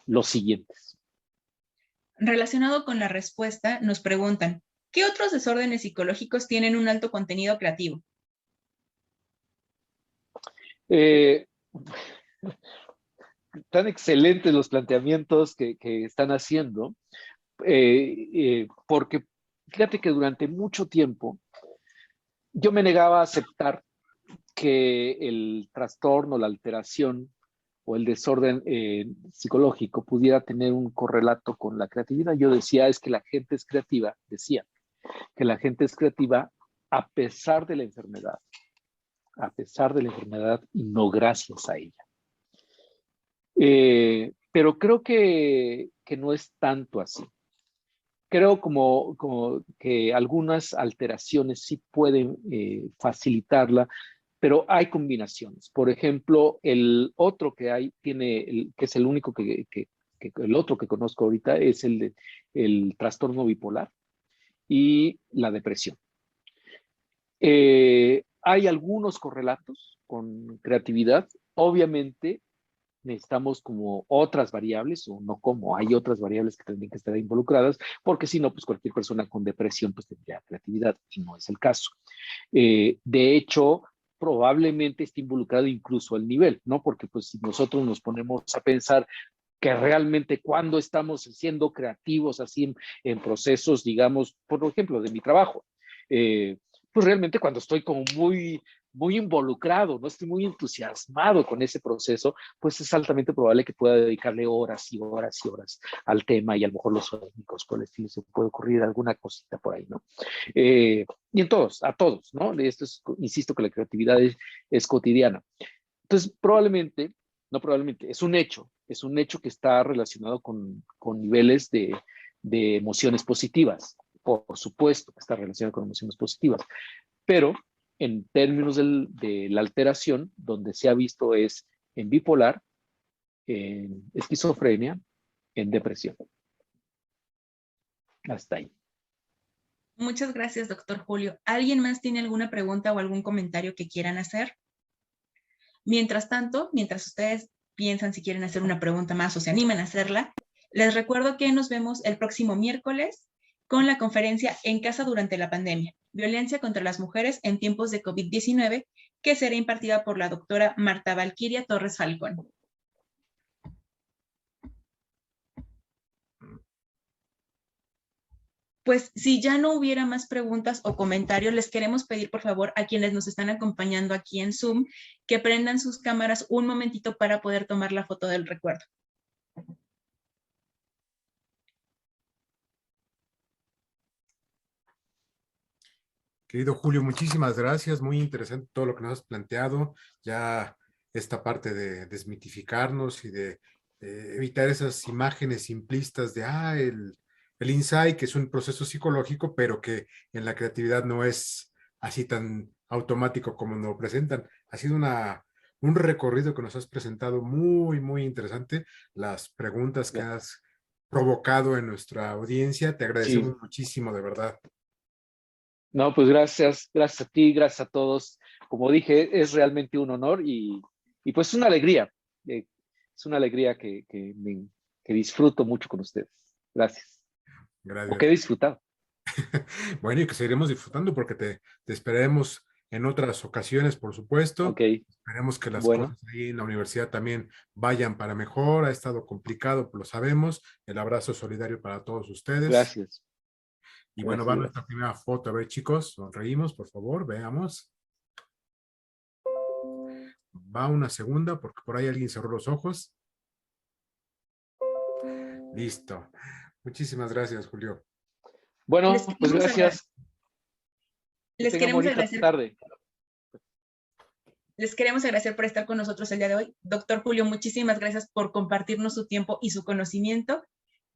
los siguientes. Relacionado con la respuesta, nos preguntan, ¿qué otros desórdenes psicológicos tienen un alto contenido creativo? Tan excelentes los planteamientos que están haciendo, porque fíjate que durante mucho tiempo yo me negaba a aceptar que el trastorno, la alteración o el desorden psicológico pudiera tener un correlato con la creatividad. Yo decía, es que la gente es creativa, decía, que la gente es creativa a pesar de la enfermedad y no gracias a ella. Pero creo que no es tanto así. Creo como que algunas alteraciones sí pueden facilitarla, pero hay combinaciones. Por ejemplo, el otro que hay, que es el único el otro que conozco ahorita, es el trastorno bipolar y la depresión. Hay algunos correlatos con creatividad. Obviamente, necesitamos como otras variables, o no como, hay otras variables que tendrían que estar involucradas, porque si no, pues cualquier persona con depresión pues tendría creatividad, y no es el caso. De hecho, probablemente esté involucrado incluso el nivel, ¿no? Porque pues si nosotros nos ponemos a pensar que realmente cuando estamos siendo creativos así en procesos, digamos, por ejemplo, de mi trabajo, pues realmente cuando estoy como muy involucrado, no estoy muy entusiasmado con ese proceso, pues es altamente probable que pueda dedicarle horas y horas y horas al tema, y a lo mejor los técnicos por el estilo se puede ocurrir alguna cosita por ahí, ¿no? Y a todos, ¿no? Esto es, insisto, que la creatividad es cotidiana. Entonces, no probablemente, es un hecho que está relacionado con niveles de emociones positivas. Por supuesto que está relacionado con emociones positivas, pero en términos de la alteración, donde se ha visto es en bipolar, en esquizofrenia, en depresión. Hasta ahí. Muchas gracias, doctor Julio. ¿Alguien más tiene alguna pregunta o algún comentario que quieran hacer? Mientras tanto, mientras ustedes piensan si quieren hacer una pregunta más o se animan a hacerla, les recuerdo que nos vemos el próximo miércoles con la conferencia En casa durante la pandemia, violencia contra las mujeres en tiempos de COVID-19, que será impartida por la doctora Marta Valquiria Torres Falcón. Pues si ya no hubiera más preguntas o comentarios, les queremos pedir por favor a quienes nos están acompañando aquí en Zoom que prendan sus cámaras un momentito para poder tomar la foto del recuerdo. Querido Julio, muchísimas gracias. Muy interesante todo lo que nos has planteado. Ya esta parte de desmitificarnos y de evitar esas imágenes simplistas de el insight, que es un proceso psicológico, pero que en la creatividad no es así tan automático como nos lo presentan. Ha sido un recorrido que nos has presentado muy, muy interesante. Las preguntas que has provocado en nuestra audiencia, te agradecemos muchísimo, de verdad. No, pues gracias a ti, gracias a todos. Como dije, es realmente un honor y pues es una alegría. Es una alegría que disfruto mucho con ustedes. Gracias. Gracias. O que he disfrutado. Bueno, y que seguiremos disfrutando porque te esperaremos en otras ocasiones, por supuesto. Ok. Esperemos que las cosas ahí en la universidad también vayan para mejor. Ha estado complicado, lo sabemos. El abrazo solidario para todos ustedes. Gracias. Y bueno, va nuestra primera foto. A ver, chicos, sonreímos, por favor, veamos. Va una segunda, porque por ahí alguien cerró los ojos. Listo. Muchísimas gracias, Julio. Bueno, pues gracias. Les queremos agradecer. Tarde. Les queremos agradecer por estar con nosotros el día de hoy. Doctor Julio, muchísimas gracias por compartirnos su tiempo y su conocimiento.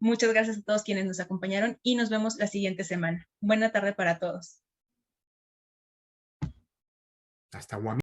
Muchas gracias a todos quienes nos acompañaron y nos vemos la siguiente semana. Buena tarde para todos. Hasta Guam.